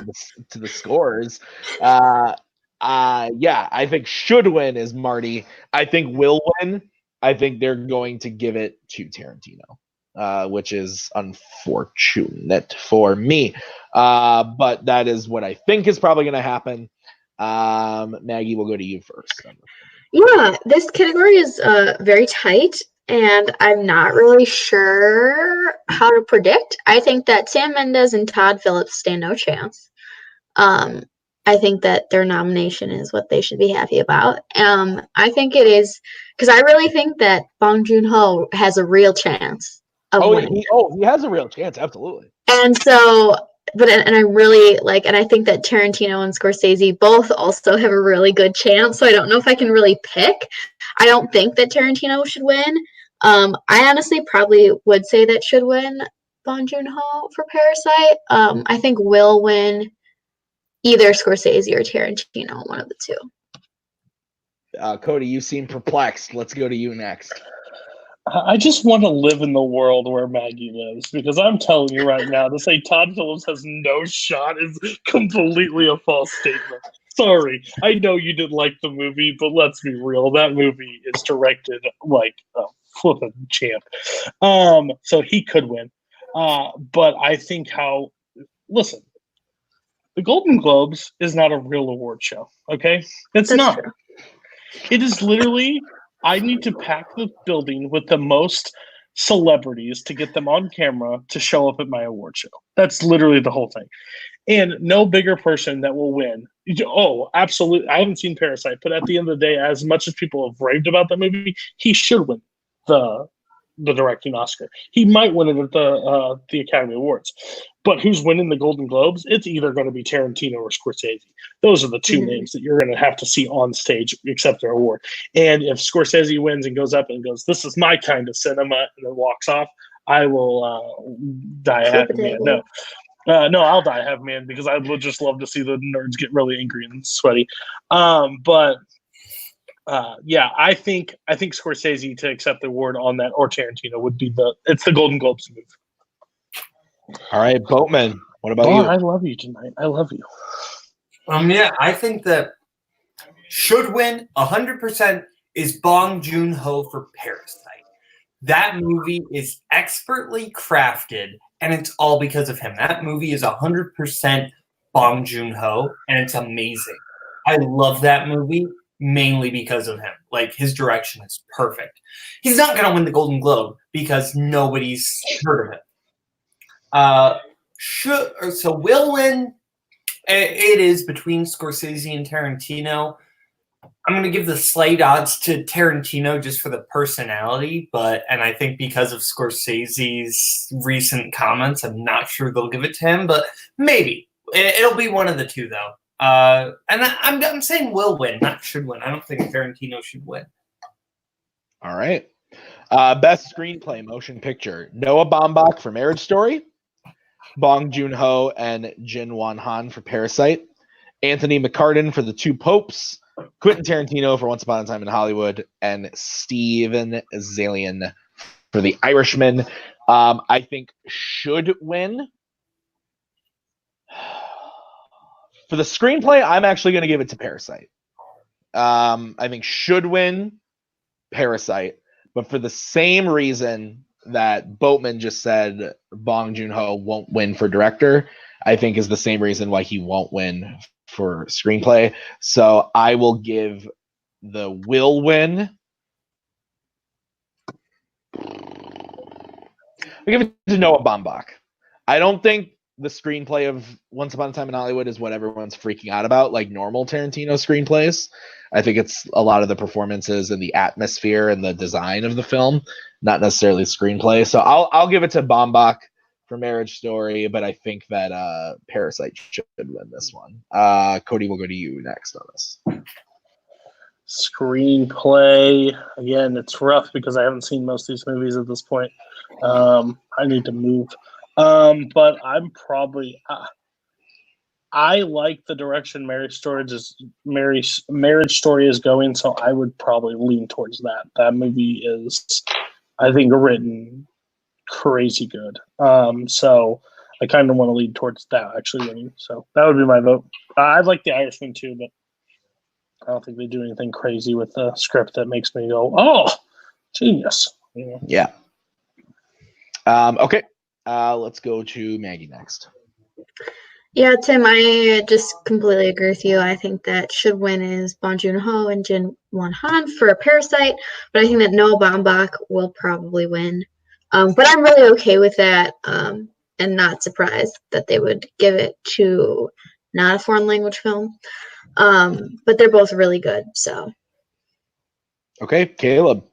to the scores. Yeah, I think should win is Marty. I think will win. I think they're going to give it to Tarantino, which is unfortunate for me. But that is what I think is probably going to happen. Maggie, we'll go to you first.
Yeah, this category is very tight, and I'm not really sure how to predict. I think that Sam Mendes and Todd Phillips stand no chance. I think that their nomination is what they should be happy about. I think it is because I really think that Bong Joon-ho has a real chance of winning.
He has a real chance, absolutely.
And so, and I really like, and I think that Tarantino and Scorsese both also have a really good chance. So I don't know if I can really pick. I don't think that Tarantino should win. I honestly probably would say that should win Bong Joon-ho for Parasite. I think will win either Scorsese or Tarantino, one of the two.
Cody, you seem perplexed. Let's go to you next.
I just want to live in the world where Maggie lives because I'm telling you right now, to say Todd Phillips has no shot is completely a false statement. Sorry, I know you didn't like the movie, but let's be real. That movie is directed like a flippin' champ. So he could win. But I think listen, the Golden Globes is not a real award show, okay? It's
That's
not.
true.
It is literally, I need to pack the building with the most celebrities to get them on camera to show up at my award show. That's literally the whole thing. And no bigger person that will win. Oh, absolutely. I haven't seen Parasite, but at the end of the day, as much as people have raved about that movie, he should win the the directing Oscar. He might win it at the Academy Awards. But who's winning the Golden Globes? It's either going to be Tarantino or Scorsese. Those are the two names that you're going to have to see on stage accept their award. And if Scorsese wins and goes up and goes, "This is my kind of cinema," and then walks off, I will die a happy man. No. No, I'll die a happy man because I would just love to see the nerds get really angry and sweaty. But yeah, I think Scorsese to accept the award on that, or Tarantino, would be it's the Golden Globes move.
All right, Boatman, what about you?
I love you tonight. I love you.
Yeah, I think that should win 100% is Bong Joon-ho for Parasite. That movie is expertly crafted, and it's all because of him. That movie is 100% Bong Joon-ho, and it's amazing. I love that movie mainly because of him. Like, his direction is perfect. He's not going to win the Golden Globe because nobody's heard of him. So will win. It is between Scorsese and Tarantino. I'm going to give the slight odds to Tarantino just for the personality, and I think because of Scorsese's recent comments, I'm not sure they'll give it to him, but maybe. It'll be one of the two, though. And I'm saying will win, not should win. I don't think Tarantino should win.
All right. Best screenplay motion picture: Noah Baumbach for Marriage Story, Bong Joon-ho and Jin Won Han for Parasite, Anthony McCartan for The Two Popes, Quentin Tarantino for Once Upon a Time in Hollywood, and Steven Zaillian for The Irishman. I think should win. For the screenplay, I'm actually going to give it to Parasite. I think should win Parasite, but for the same reason that Boatman just said Bong Joon-ho won't win for director, I think is the same reason why he won't win for screenplay. So I will give the will win. I give it to Noah Baumbach. I don't think the screenplay of Once Upon a Time in Hollywood is what everyone's freaking out about, like normal Tarantino screenplays. I think it's a lot of the performances and the atmosphere and the design of the film, not necessarily screenplay. So I'll give it to Baumbach for Marriage Story, but I think that Parasite should win this one. Cody, we'll go to you next on this.
Screenplay, again, it's rough because I haven't seen most of these movies at this point. I need to move. But I'm probably I like the direction Marriage Story is going, so I would probably lean towards that. That movie is, I think, written crazy good. So I kind of want to lean towards that actually winning. So that would be my vote. I'd like The Irishman too, but I don't think they do anything crazy with the script that makes me go, "Oh, genius!" You know?
Yeah. Okay. Let's go to Maggie next.
Yeah, Tim, I just completely agree with you. I think that should win is Bong Joon-ho and Jin Won Han for Parasite, but I think that Noah Baumbach will probably win. But I'm really okay with that, and not surprised that they would give it to not a foreign language film. But they're both really good, so.
Okay, Caleb.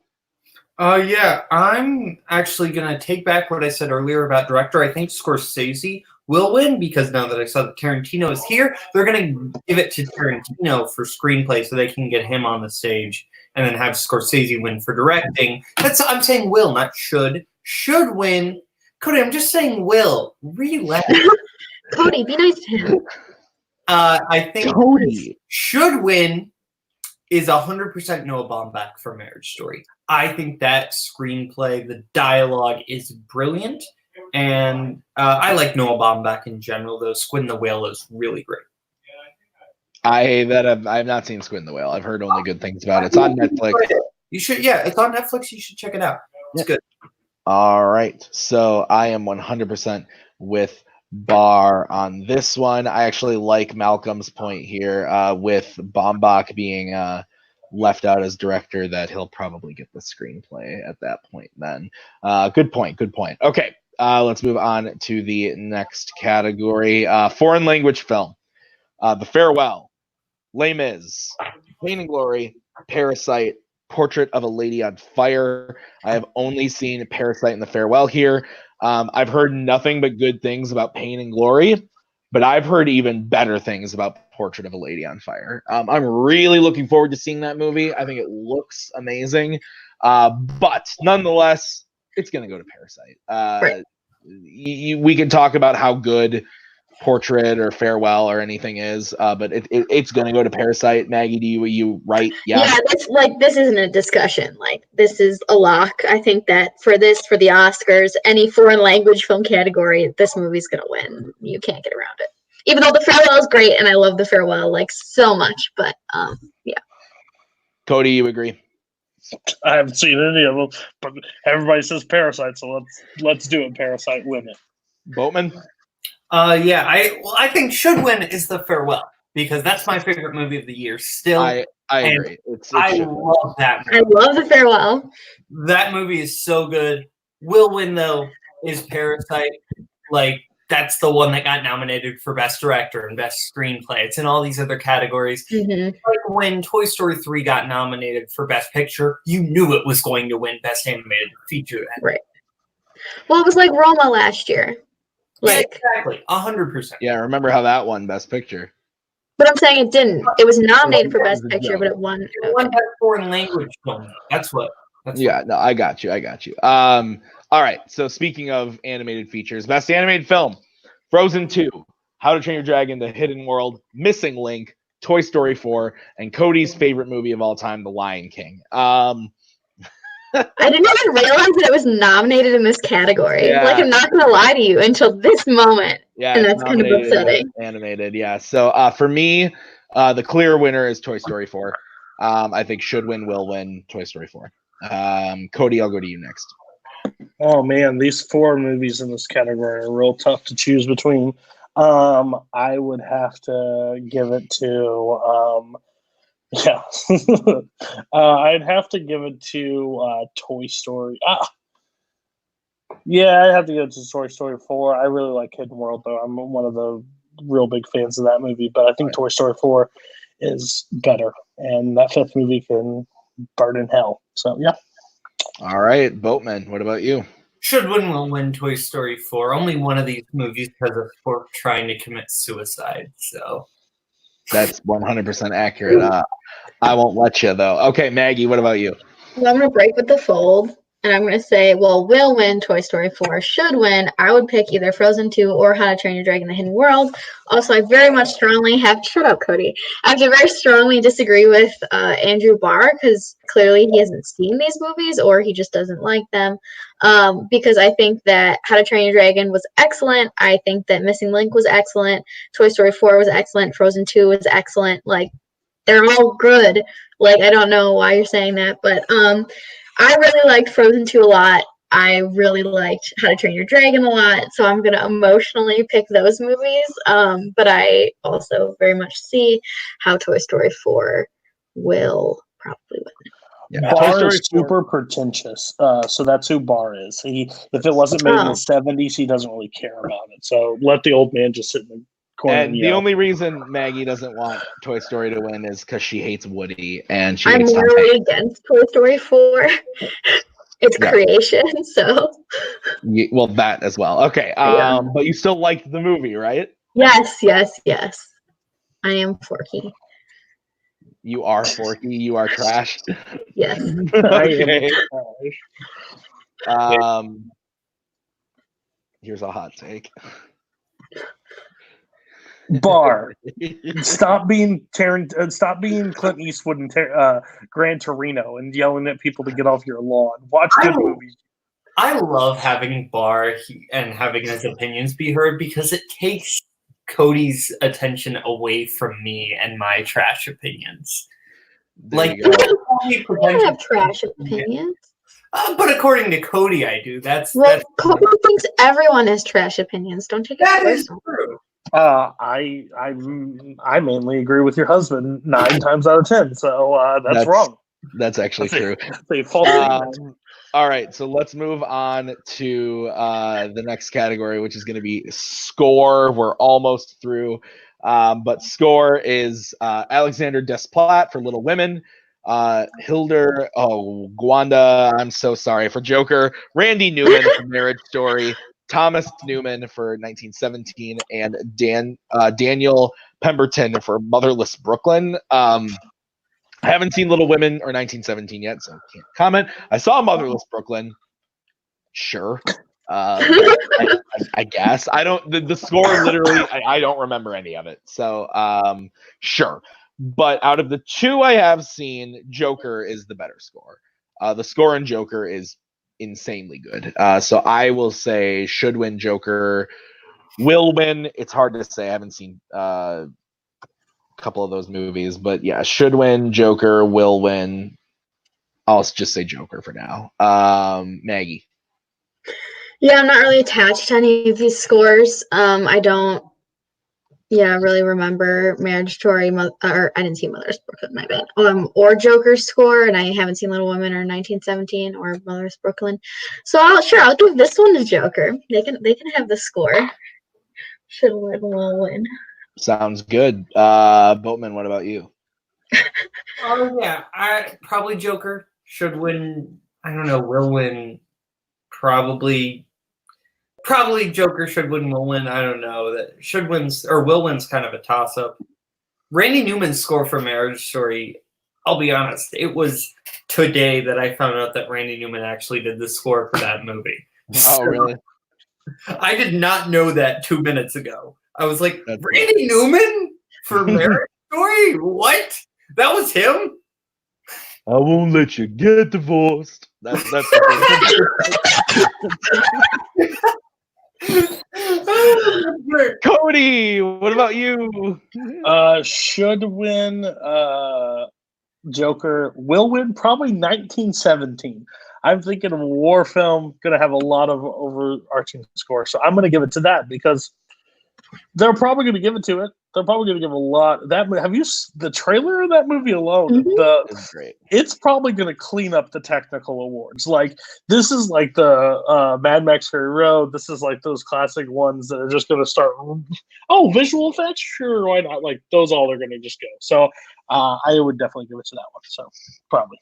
Yeah, I'm actually going to take back what I said earlier about director. I think Scorsese will win because now that I saw that Tarantino is here, they're going to give it to Tarantino for screenplay so they can get him on the stage and then have Scorsese win for directing. I'm saying will, not should. Should win. Cody, I'm just saying will. Relax.
Cody, be nice to him.
I think
Cody
should win is 100% Noah Baumbach for Marriage Story. I think that screenplay, the dialogue is brilliant, and I like Noah Baumbach in general, though. Squid and the Whale is really great.
I've not seen Squid and the Whale. I've heard only good things about it. It's on Netflix.
You should, yeah, it's on Netflix. You should check it out. It's good.
All right, so I am 100% with Bar on this one. I actually like Malcolm's point here with Baumbach being left out as director, that he'll probably get the screenplay at that point then. Good point. Okay, let's move on to the next category. Foreign language film. The Farewell, Les Mis, Pain and Glory, Parasite, Portrait of a Lady on Fire. I have only seen Parasite and The Farewell here. I've heard nothing but good things about Pain and Glory, but I've heard even better things about Portrait of a Lady on Fire. I'm really looking forward to seeing that movie. I think it looks amazing. But nonetheless, it's going to go to Parasite.
Right.
We can talk about how good Portrait or Farewell or anything is, but it's going to go to Parasite. Maggie, do you right?
Yeah, this isn't a discussion. Like, this is a lock. I think that for the Oscars, any foreign language film category, this movie's going to win. You can't get around it. Even though The Farewell is great, and I love The Farewell like so much, but yeah.
Cody, you agree?
I haven't seen any of them, but everybody says Parasite, so let's do it. Parasite, win it.
Boatman?
Yeah, I think should win is The Farewell, because that's my favorite movie of the year still.
I agree.
I love that movie.
I love The Farewell.
That movie is so good. Will win, though, is Parasite. Like, that's the one that got nominated for Best Director and Best Screenplay. It's in all these other categories.
Mm-hmm.
Like when Toy Story 3 got nominated for Best Picture, you knew it was going to win Best Animated Feature.
Right. Well, it was like Roma last year. Like,
yeah, exactly. 100%.
Yeah, remember how that won Best Picture.
But I'm saying it didn't. It was nominated for Best Picture, but it won.
It won Best Foreign Language film. That's what.
No, I got you. All right, so speaking of animated features, Best Animated Film, Frozen 2, How to Train Your Dragon, The Hidden World, Missing Link, Toy Story 4, and Cody's favorite movie of all time, The Lion King.
I didn't even realize that it was nominated in this category.
Yeah.
Like, I'm not going to lie to you until this moment.
Yeah,
and that's kind of upsetting.
Animated, yeah. So for me, the clear winner is Toy Story 4. I think should win, will win Toy Story 4. Cody, I'll go to you next.
Oh man, these 4 movies in this category are real tough to choose between. I would have to give it to I'd have to give it to Toy Story. Yeah, I'd have to give it to Toy Story 4. I really like Hidden World, though. I'm one of the real big fans of that movie, but I think Toy Story 4 is better, and that 5th movie can burn in hell. So, yeah.
All right, Boatman, what about you?
Should win, will win Toy Story 4. Only one of these movies has a fork trying to commit suicide, so.
That's 100% accurate. I won't let you, though. Okay, Maggie, what about you?
Well, I'm going to break with the fold, and I'm going to say, well, will win Toy Story 4. Should win, I would pick either Frozen 2 or How to Train Your Dragon, The Hidden World. Also, I very much strongly have – shut up, Cody. I have to very strongly disagree with Andrew Barr, because clearly he hasn't seen these movies or he just doesn't like them, because I think that How to Train Your Dragon was excellent. I think that Missing Link was excellent. Toy Story 4 was excellent. Frozen 2 was excellent. Like, they're all good. Like, I don't know why you're saying that, but I really liked Frozen 2 a lot. I really liked How to Train Your Dragon a lot, so I'm going to emotionally pick those movies. But I also very much see how Toy Story 4 will probably win.
Yeah,
Barr is super pretentious, so that's who Barr is. If it wasn't made in the 70s, he doesn't really care about it. So let the old man just sit in the corner.
And the only reason Maggie doesn't want Toy Story to win is because she hates Woody, and she
I'm
hates Tom
really
Hanks.
against Toy Story 4. It's creation, so.
Well, that as well. Okay, but you still liked the movie, right?
Yes. I am forky.
You are forky. You are trash.
Yes.
Okay. Here's a hot take.
Barr, stop being Clint Eastwood and Gran Torino and yelling at people to get off your lawn. Watch good movies.
I love having Barr and having his opinions be heard because it takes Cody's attention away from me and my trash opinions.
There you
I
go.
don't have trash opinions.
But according to Cody, I do. That's
Cody thinks everyone has trash opinions. Don't take it personal.
True.
I mainly agree with your husband 9 times out of 10. So that's wrong.
That's actually true.
All
right, so let's move on to the next category, which is going to be score. We're almost through, but score is Alexander Desplat for Little Women, Hilder, Gwanda, I'm so sorry for Joker. Randy Newman for Marriage Story. Thomas Newman for 1917, and Daniel Pemberton for Motherless Brooklyn. I haven't seen Little Women or 1917 yet, so can't comment. I saw Motherless Brooklyn. Sure. I guess. I don't the score literally I don't remember any of it. So sure. But out of the two I have seen, Joker is the better score. The score in Joker is insanely good. So I will say should win, Joker will win. It's hard to say. I haven't seen a couple of those movies, but yeah, should win, Joker will win. I'll just say Joker for now. Maggie.
Yeah, I'm not really attached to any of these scores. I don't really remember Marriage Story, or I didn't see Mother's Brooklyn, my bad. Or Joker's score, and I haven't seen Little Women or 1917 or Mother's Brooklyn. So I'll give this one to Joker. They can have the score. Should win, will win.
Sounds good. Boatman, what about you?
Oh yeah, probably Joker should win. I don't know, will win. Probably Joker should win, will win. I don't know. That should win or will win's kind of a toss-up. Randy Newman's score for Marriage Story, I'll be honest, it was today that I found out that Randy Newman actually did the score for that movie.
Oh, really?
I did not know that 2 minutes ago. I was like, Randy Newman for Marriage Story? What? That was him?
I won't let you get divorced. That's Cody, what about you?
Should win, Joker will win, probably 1917. I'm thinking of a war film, going to have a lot of overarching score. So I'm going to give it to that because they're probably going to give it to it. They're probably going to give a lot. Have you the trailer of that movie alone?
Mm-hmm.
It's great.
It's probably going to clean up the technical awards. Like this is like the Mad Max Fury Road. This is like those classic ones that are just going to start. Oh, visual effects, sure, why not? Like those all are going to just go. So I would definitely give it to that one. So probably.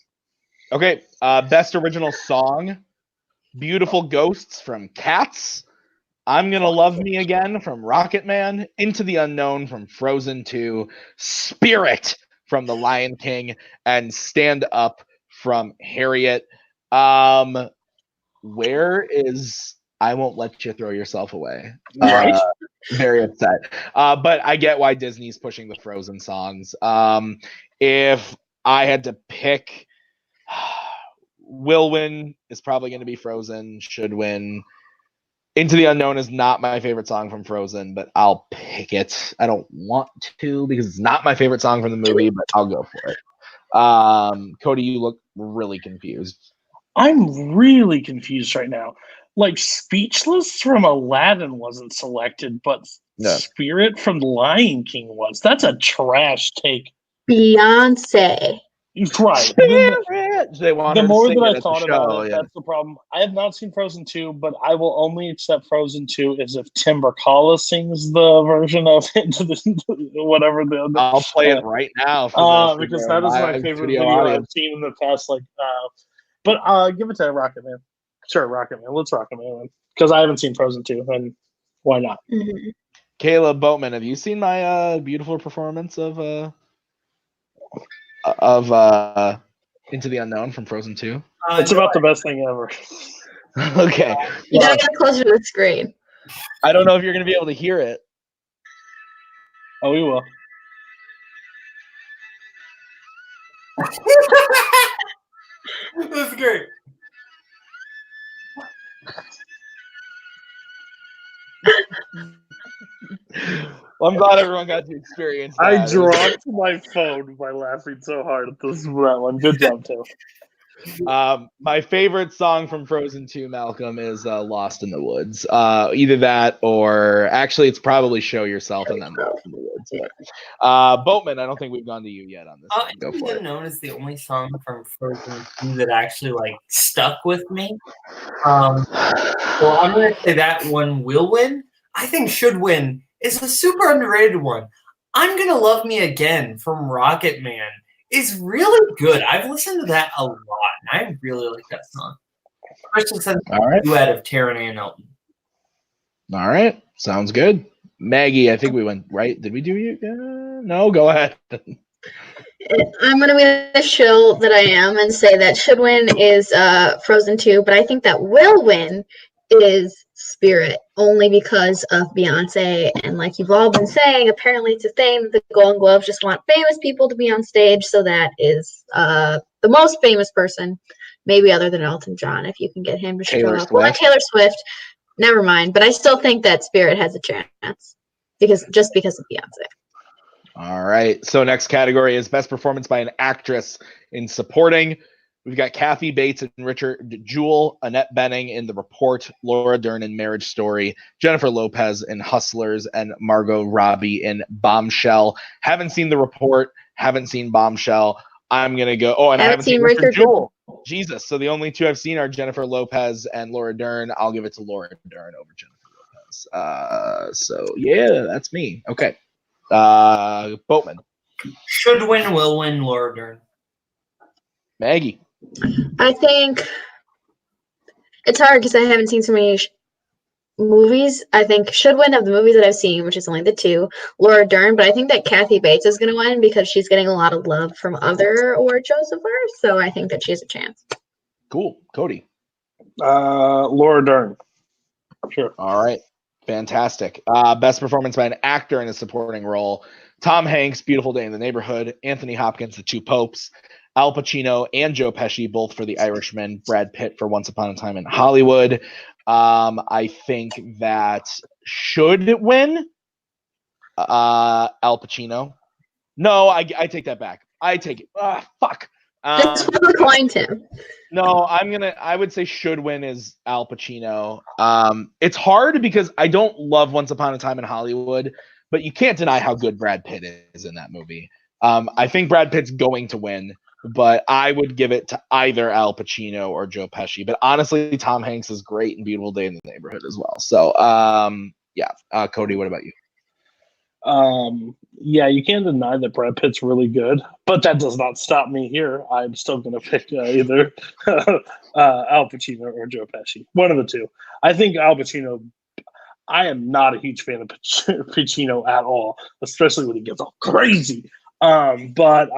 Okay, best original song, Beautiful Ghosts from Cats. I'm Gonna Love Me Again from Rocket Man, Into the Unknown from Frozen 2, Spirit from The Lion King, and Stand Up from Harriet. Where is I Won't Let You Throw Yourself Away? Very upset. But I get why Disney's pushing the Frozen songs. If I had to pick, will win is probably going to be Frozen, should win. Into the Unknown is not my favorite song from Frozen, but I'll pick it. I don't want to because it's not my favorite song from the movie, but I'll go for it. Cody, you look really confused.
I'm really confused right now. Like Speechless from Aladdin wasn't selected, but
No.
Spirit from The Lion King was. That's a trash take.
Beyonce.
Right.
They want
The
her to
more
sing
that
it
I
at the
thought
show,
about it,
yeah.
that's the problem. I have not seen Frozen 2, but I will only accept Frozen 2 is if Tim Brzakala sings the version of Into the whatever the.
I'll play it right now for
because
the
that is my
live
favorite
video
video
audience.
I've seen in the past. But give it to Rocket Man. Sure, Rocket Man. Let's Rocket Man because I haven't seen Frozen 2, and why not?
Mm-hmm.
Kaleb Boatman, have you seen my beautiful performance of Into the Unknown from Frozen 2?
It's about the best thing ever.
Okay.
You
Well,
gotta get closer to the screen.
I don't know if you're going to be able to hear it.
Oh, we will.
That's great.
Well, I'm glad everyone got to experience that.
I dropped my phone by laughing so hard at that one. Good job, too.
My favorite song from Frozen 2, Malcolm, is Lost in the Woods. Either that or actually it's probably Show Yourself and then Lost in the Woods. But, Boatman, I don't think we've gone to you yet on this. Go for it.
Known as the only song from Frozen 2 that actually stuck with me. Well, I'm going to say that one will win. I think should win is a super underrated one. I'm Gonna Love Me Again from Rocket Man is really good. I've listened to that a lot, and I really like that song. Especially since the duet of Taron and Elton.
All right. Sounds good. Maggie, I think we went right. Did we do you? No, go ahead.
I'm going to be the shill that I am and say that should win is Frozen 2, but I think that will win is Spirit, only because of Beyonce. And like you've all been saying, apparently it's a thing that the Golden Globes just want famous people to be on stage, so that is the most famous person, maybe other than Elton John, if you can get him to show up. Well, Taylor Swift, never mind, but I still think that Spirit has a chance because of Beyonce.
All right. So next category is best performance by an actress in supporting. We've got Kathy Bates and Richard Jewell, Annette Bening in The Report, Laura Dern in Marriage Story, Jennifer Lopez in Hustlers, and Margot Robbie in Bombshell. Haven't seen The Report, haven't seen Bombshell. I'm going to go. Oh, and I haven't seen Richard Jewell. Jesus. So the only two I've seen are Jennifer Lopez and Laura Dern. I'll give it to Laura Dern over Jennifer Lopez. So yeah, that's me. Okay. Boatman.
Should win, will win, Laura Dern.
Maggie.
I think it's hard because I haven't seen so many movies. I think should win of the movies that I've seen, which is only the two, Laura Dern, but I think that Kathy Bates is going to win because she's getting a lot of love from other award shows so far, so I think that she has a chance.
Cool. Cody.
Laura Dern. Sure.
All right. Fantastic. Best performance by an actor in a supporting role. Tom Hanks, Beautiful Day in the Neighborhood. Anthony Hopkins, The Two Popes. Al Pacino and Joe Pesci, both for The Irishman. Brad Pitt for Once Upon a Time in Hollywood. I think that should win. Al Pacino. No, I take that back. I take it. Fuck.
Just reclined him.
No, I would say should win is Al Pacino. It's hard because I don't love Once Upon a Time in Hollywood, but you can't deny how good Brad Pitt is in that movie. I think Brad Pitt's going to win, but I would give it to either Al Pacino or Joe Pesci. But honestly, Tom Hanks is great in Beautiful Day in the Neighborhood as well. So, Cody, what about you?
Yeah, you can't deny that Brad Pitt's really good, but that does not stop me here. I'm still going to pick either Al Pacino or Joe Pesci. One of the two. I think Al Pacino, I am not a huge fan of Pacino at all, especially when he gets all crazy. But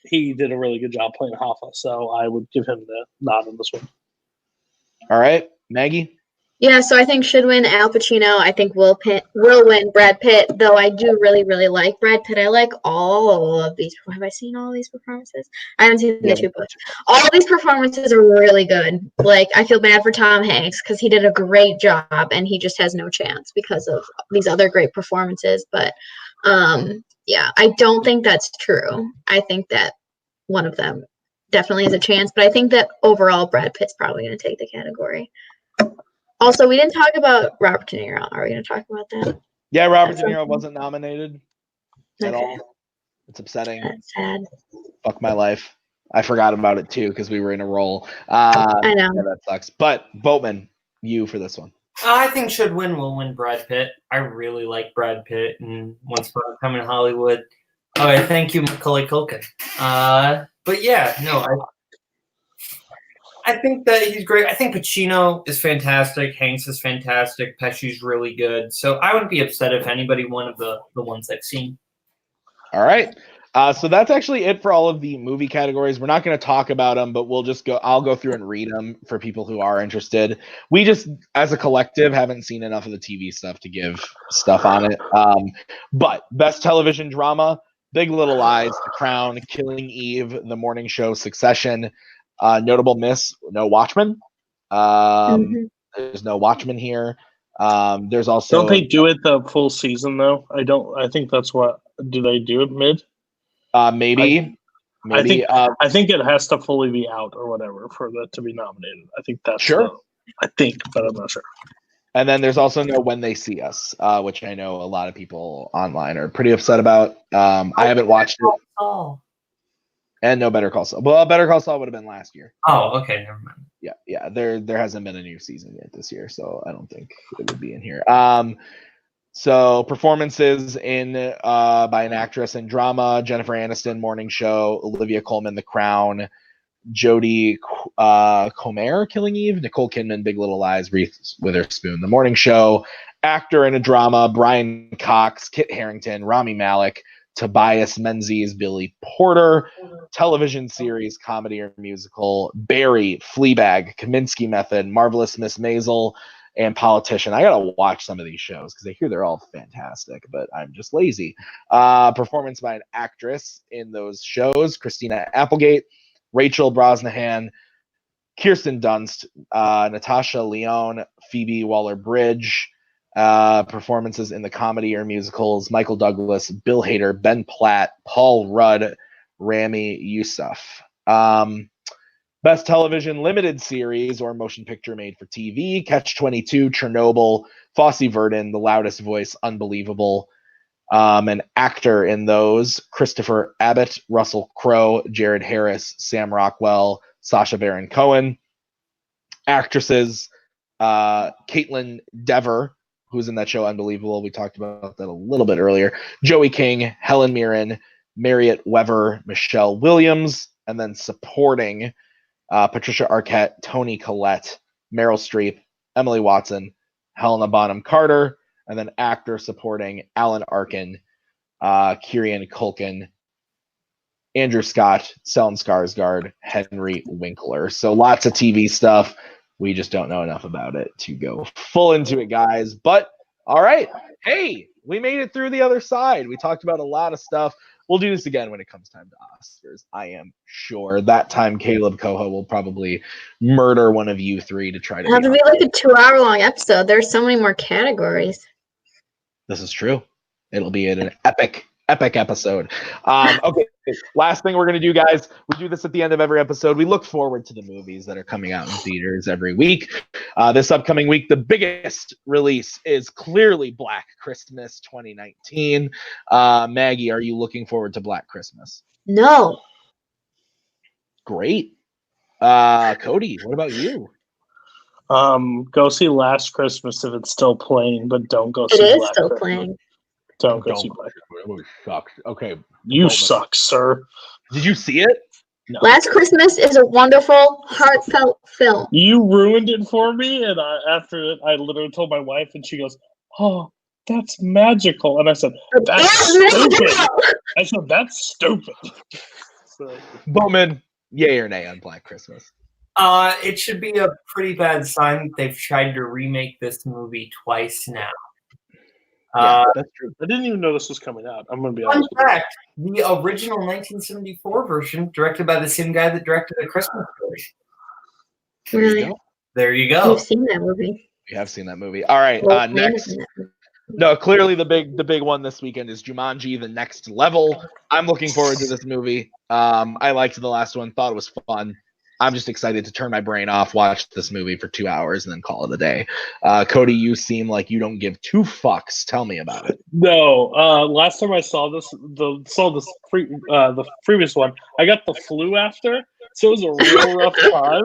he did a really good job playing Hoffa, so I would give him the nod on this one.
All right, Maggie?
Yeah, so I think should win Al Pacino. I think will win Brad Pitt, though I do really, really like Brad Pitt. I like all of these. Have I seen all these performances? I haven't seen the two books. All of these performances are really good. Like, I feel bad for Tom Hanks because he did a great job, and he just has no chance because of these other great performances. But, yeah, I don't think that's true. I think that one of them definitely has a chance, but I think that overall Brad Pitt's probably going to take the category. Also, we didn't talk about Robert De Niro. Are we going to talk about that?
Yeah, Robert De Niro wasn't nominated at all. It's upsetting.
That's sad.
Fuck my life. I forgot about it too because we were in a roll.
I know.
Yeah, that sucks. But Boatman, you for this one.
I think should win, will win Brad Pitt. I really like Brad Pitt and Once Upon a Time in Hollywood. All right, thank you, Macaulay Culkin. But yeah, no, I think that he's great. I think Pacino is fantastic. Hanks is fantastic. Pesci's really good. So I wouldn't be upset if anybody one of the ones I've seen.
All right. So that's actually it for all of the movie categories. We're not going to talk about them, but I'll go through and read them for people who are interested. We just, as a collective, haven't seen enough of the TV stuff to give stuff on it. But best television drama, Big Little Lies, The Crown, Killing Eve, The Morning Show, Succession. Notable miss, no Watchmen. There's no Watchmen here. There's also.
Don't they do it the full season though? I think that's what. Do they do it mid?
Maybe.
I think it has to fully be out or whatever for that to be nominated. I think that's
sure.
I think, but I'm not sure.
And then there's also no When They See Us, which I know a lot of people online are pretty upset about. I haven't watched it.
Oh.
And no Better Call Saul. Well, Better Call Saul would have been last year.
Oh, okay, never mind.
Yeah. There hasn't been a new season yet this year, so I don't think it would be in here. So performances in by an actress in drama: Jennifer Aniston, Morning Show; Olivia Colman, The Crown; Jodie Comer, Killing Eve; Nicole Kidman, Big Little Lies; Reese Witherspoon, The Morning Show; actor in a drama: Brian Cox, Kit Harington, Rami Malek; Tobias Menzies, Billy Porter; television series, comedy or musical: Barry, Fleabag, Kaminsky Method, Marvelous Miss Maisel, and Politician. I gotta watch some of these shows because I hear they're all fantastic, but I'm just lazy. Performance by an actress in those shows: Christina Applegate, Rachel Brosnahan, Kirsten Dunst, Natasha Lyonne, Phoebe Waller-Bridge. Performances in the comedy or musicals: Michael Douglas, Bill Hader, Ben Platt, Paul Rudd, Rami Youssef. Best television limited series or motion picture made for TV: Catch-22, Chernobyl, Fosse Verdon, The Loudest Voice, Unbelievable. An actor in those: Christopher Abbott, Russell Crowe, Jared Harris, Sam Rockwell, Sacha Baron Cohen. Actresses: Caitlin Dever, who's in that show Unbelievable. We talked about that a little bit earlier. Joey King, Helen Mirren, Marriott Wever, Michelle Williams. And then supporting: Patricia Arquette, Toni Collette, Meryl Streep, Emily Watson, Helena Bonham Carter. And then actor supporting: Alan Arkin, Kieran Culkin, Andrew Scott, Stellan Skarsgård, Henry Winkler. So lots of TV stuff. We just don't know enough about it to go full into it, guys. But all right. Hey, we made it through the other side. We talked about a lot of stuff. We'll do this again when it comes time to Oscars. I am sure that time Kaleb Koho will probably murder one of you three to try to.
It'll have to be like a 2-hour-long episode. There's so many more categories.
This is true. It'll be an epic episode. Okay, last thing we're going to do, guys. We do this at the end of every episode. We look forward to the movies that are coming out in theaters every week. This upcoming week, the biggest release is clearly Black Christmas 2019. Maggie, are you looking forward to Black Christmas?
No.
Great. Cody, what about you?
Go see Last Christmas if it's still playing, but don't go see
It is
Black
still
Christmas.
playing.
Don't go see Black
Christmas. That movie sucks. Okay.
You suck, sir.
Did you see it?
No.
Last Christmas is a wonderful, heartfelt film.
You ruined it for me, and after I literally told my wife, and she goes, "Oh, that's magical," and I said, "That's stupid." I said, "That's stupid." So,
Boatman, yay or nay on Black Christmas?
It should be a pretty bad sign that they've tried to remake this movie twice now.
Yeah, that's true.
I didn't even know this was coming out. I'm going to be
Fun
honest with you.
fact, the original 1974 version, directed by the same guy that directed The Christmas Story.
Really?
There you go.
You've seen that movie.
We have seen that movie. All right,
Well,
next. No, clearly the big one this weekend is Jumanji: The Next Level. I'm looking forward to this movie. I liked the last one, thought it was fun. I'm just excited to turn my brain off, watch this movie for 2 hours, and then call it a day. Cody, you seem like you don't give two fucks. Tell me about it.
No, last time I saw the previous one, I got the flu after, so it was a real rough time.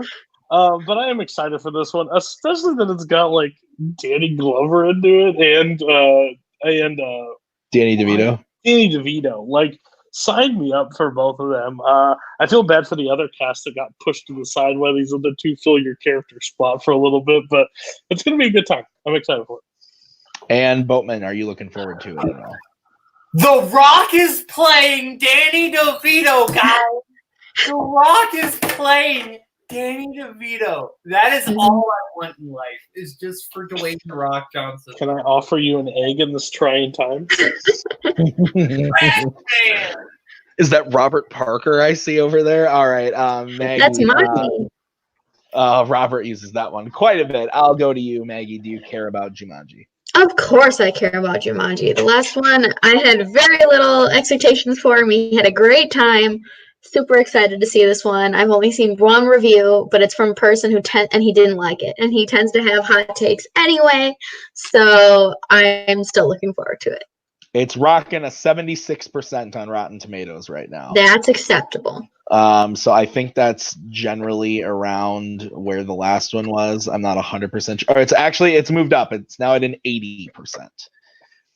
But I am excited for this one, especially that it's got like Danny Glover into it and
Danny DeVito.
Danny DeVito. Like, sign me up for both of them. I feel bad for the other cast that got pushed to the side while these other two fill your character spot for a little bit, but it's going to be a good time. I'm excited for it.
And Boatman, are you looking forward to it at all?
The Rock is playing Danny DeVito, guys. The Rock is playing Danny DeVito. That is all I want in life, is just for Dwayne The Rock Johnson.
Can I offer you an egg in this trying time?
Is that Robert Parker I see over there? All right, Maggie.
That's Maggie.
Robert uses that one quite a bit. I'll go to you, Maggie. Do you care about Jumanji?
Of course I care about Jumanji. The last one, I had very little expectations for. We had a great time. Super excited to see this one. I've only seen one review, but it's from a person who and he didn't like it. And he tends to have hot takes anyway. So I'm still looking forward to it.
It's rocking a 76% on Rotten Tomatoes right now.
That's acceptable.
So I think that's generally around where the last one was. I'm not 100% sure. It's moved up. It's now at an 80%.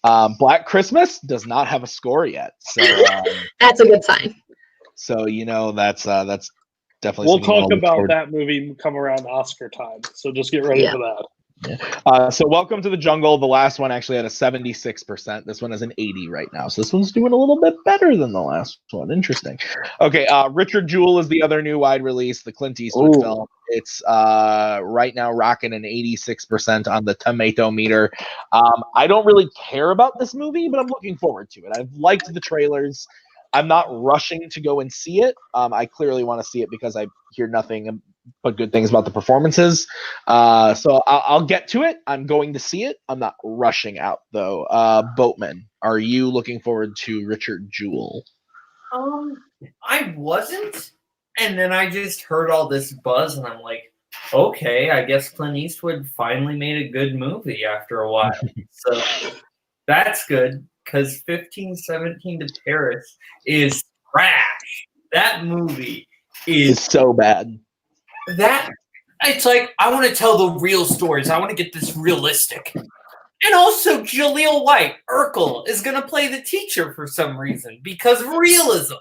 Black Christmas does not have a score yet, so
That's a good sign.
so that's definitely.
We'll
something I'll
talk
look
about
forward
that movie come around Oscar time, so just get ready
Yeah.
for that.
So Welcome to the Jungle. The last one actually had a 76%. This one has an 80 right now. So this one's doing a little bit better than the last one. Interesting. Okay, Richard Jewell is the other new wide release, the Clint Eastwood
Ooh.
film. It's right now rocking an 86% on the tomato meter. I don't really care about this movie, but I'm looking forward to it. I've liked the trailers. I'm not rushing to go and see it. I clearly want to see it because I hear nothing but good things about the performances. So I'll get to it. I'm going to see it. I'm not rushing out though. Boatman, are you looking forward to Richard Jewell?
I wasn't, and then I just heard all this buzz, and I'm like, okay, I guess Clint Eastwood finally made a good movie after a while. So that's good, because 1517 to Paris is trash. That movie is
It's so bad.
that. It's like, I want to tell the real stories. I want to get this realistic. And also, Jaleel White, Urkel, is going to play the teacher for some reason because of realism.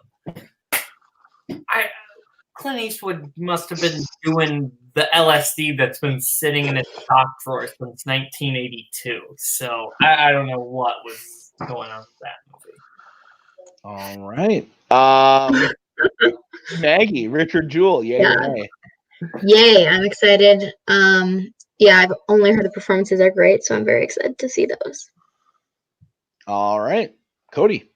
Clint Eastwood must have been doing the LSD that's been sitting in his stock drawer since 1982. So I don't know what was going on with that movie.
All right. Maggie, Richard Jewell, yay or nay?
Yay, I'm excited. Yeah, I've only heard the performances are great, so I'm very excited to see those.
All right. Cody.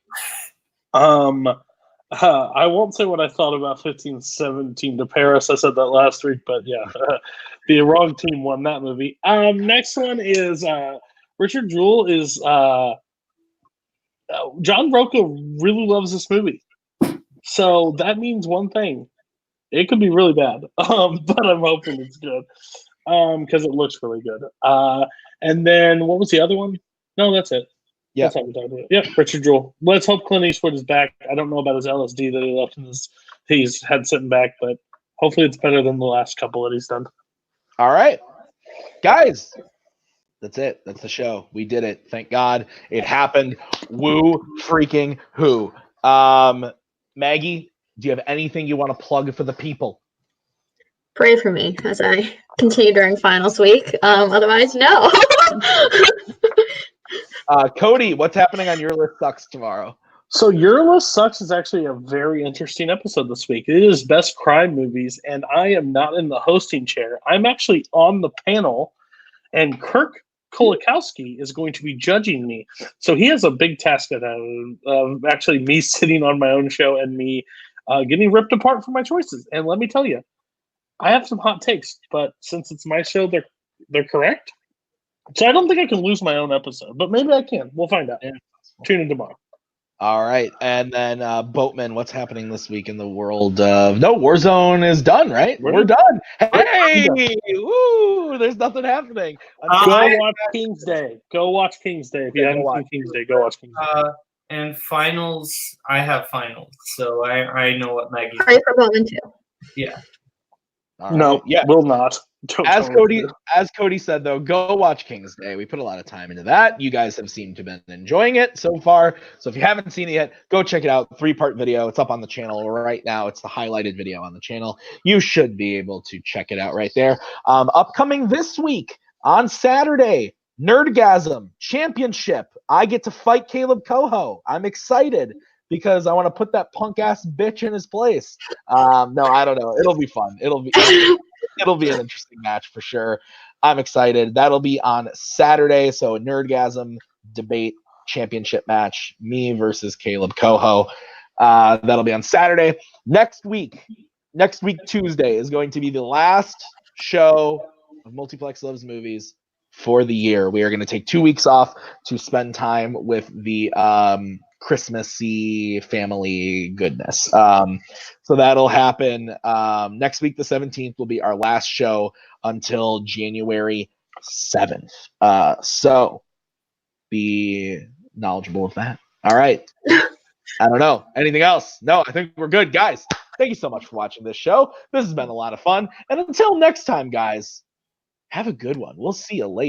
I won't say what I thought about 1517 to Paris. I said that last week, but yeah, the wrong team won that movie. Next one is Richard Jewell is John Rocca really loves this movie, so that means one thing: it could be really bad. But I'm hoping it's good because it looks really good. And then what was the other one? No, that's it.
Yeah.
That's how we talked about it. Yeah, Richard Jewell. Let's hope Clint Eastwood is back. I don't know about his LSD that he left in his he's had sitting back, but hopefully it's better than the last couple that he's done.
All right. Guys, that's it. That's the show. We did it. Thank God. It happened. Woo freaking who. Maggie, do you have anything you want to plug for the people?
Pray for me as I continue during finals week. Otherwise, no.
Cody, what's happening on Your List Sucks tomorrow?
So Your List Sucks is actually a very interesting episode this week. It is best crime movies, and I am not in the hosting chair. I'm actually on the panel, and Kirk Kolakowski is going to be judging me. So he has a big task at hand of actually me sitting on my own show and me getting ripped apart for my choices. And let me tell you, I have some hot takes, but since it's my show, they're correct. So I don't think I can lose my own episode, but maybe I can. We'll find out.
Yeah.
Tune in tomorrow.
All right. And then Boatman, what's happening this week in the world of... No, Warzone is done, right? We're done. Hey! Woo! There's nothing happening.
Go watch King's Day. Go watch King's Day. If you haven't seen King's Day, go watch King's Day.
And finals, I have finals, so I know what Maggie.
Pray for Boatman too.
Yeah.
Right.
No,
yeah.
will not.
As Cody said, though, go watch King's Day. We put a lot of time into that. You guys have seemed to have been enjoying it so far. So if you haven't seen it yet, go check it out. 3-part video. It's up on the channel right now. It's the highlighted video on the channel. You should be able to check it out right there. Upcoming this week on Saturday, Nerdgasm Championship. I get to fight Kaleb Koho. I'm excited because I want to put that punk ass bitch in his place. No, I don't know. It'll be fun. It'll be an interesting match for sure. I'm excited. That'll be on Saturday. So a Nerdgasm debate championship match, me versus Kaleb Koho. That'll be on Saturday. Next week, Tuesday, is going to be the last show of Multiplex Loves Movies for the year. We are going to take 2 weeks off to spend time with the Christmassy family goodness. So that'll happen next week. The 17th will be our last show until January 7th. So be knowledgeable of that. All right. I don't know. Anything else? No, I think we're good. Guys, thank you so much for watching this show. This has been a lot of fun. And until next time, guys, have a good one. We'll see you later.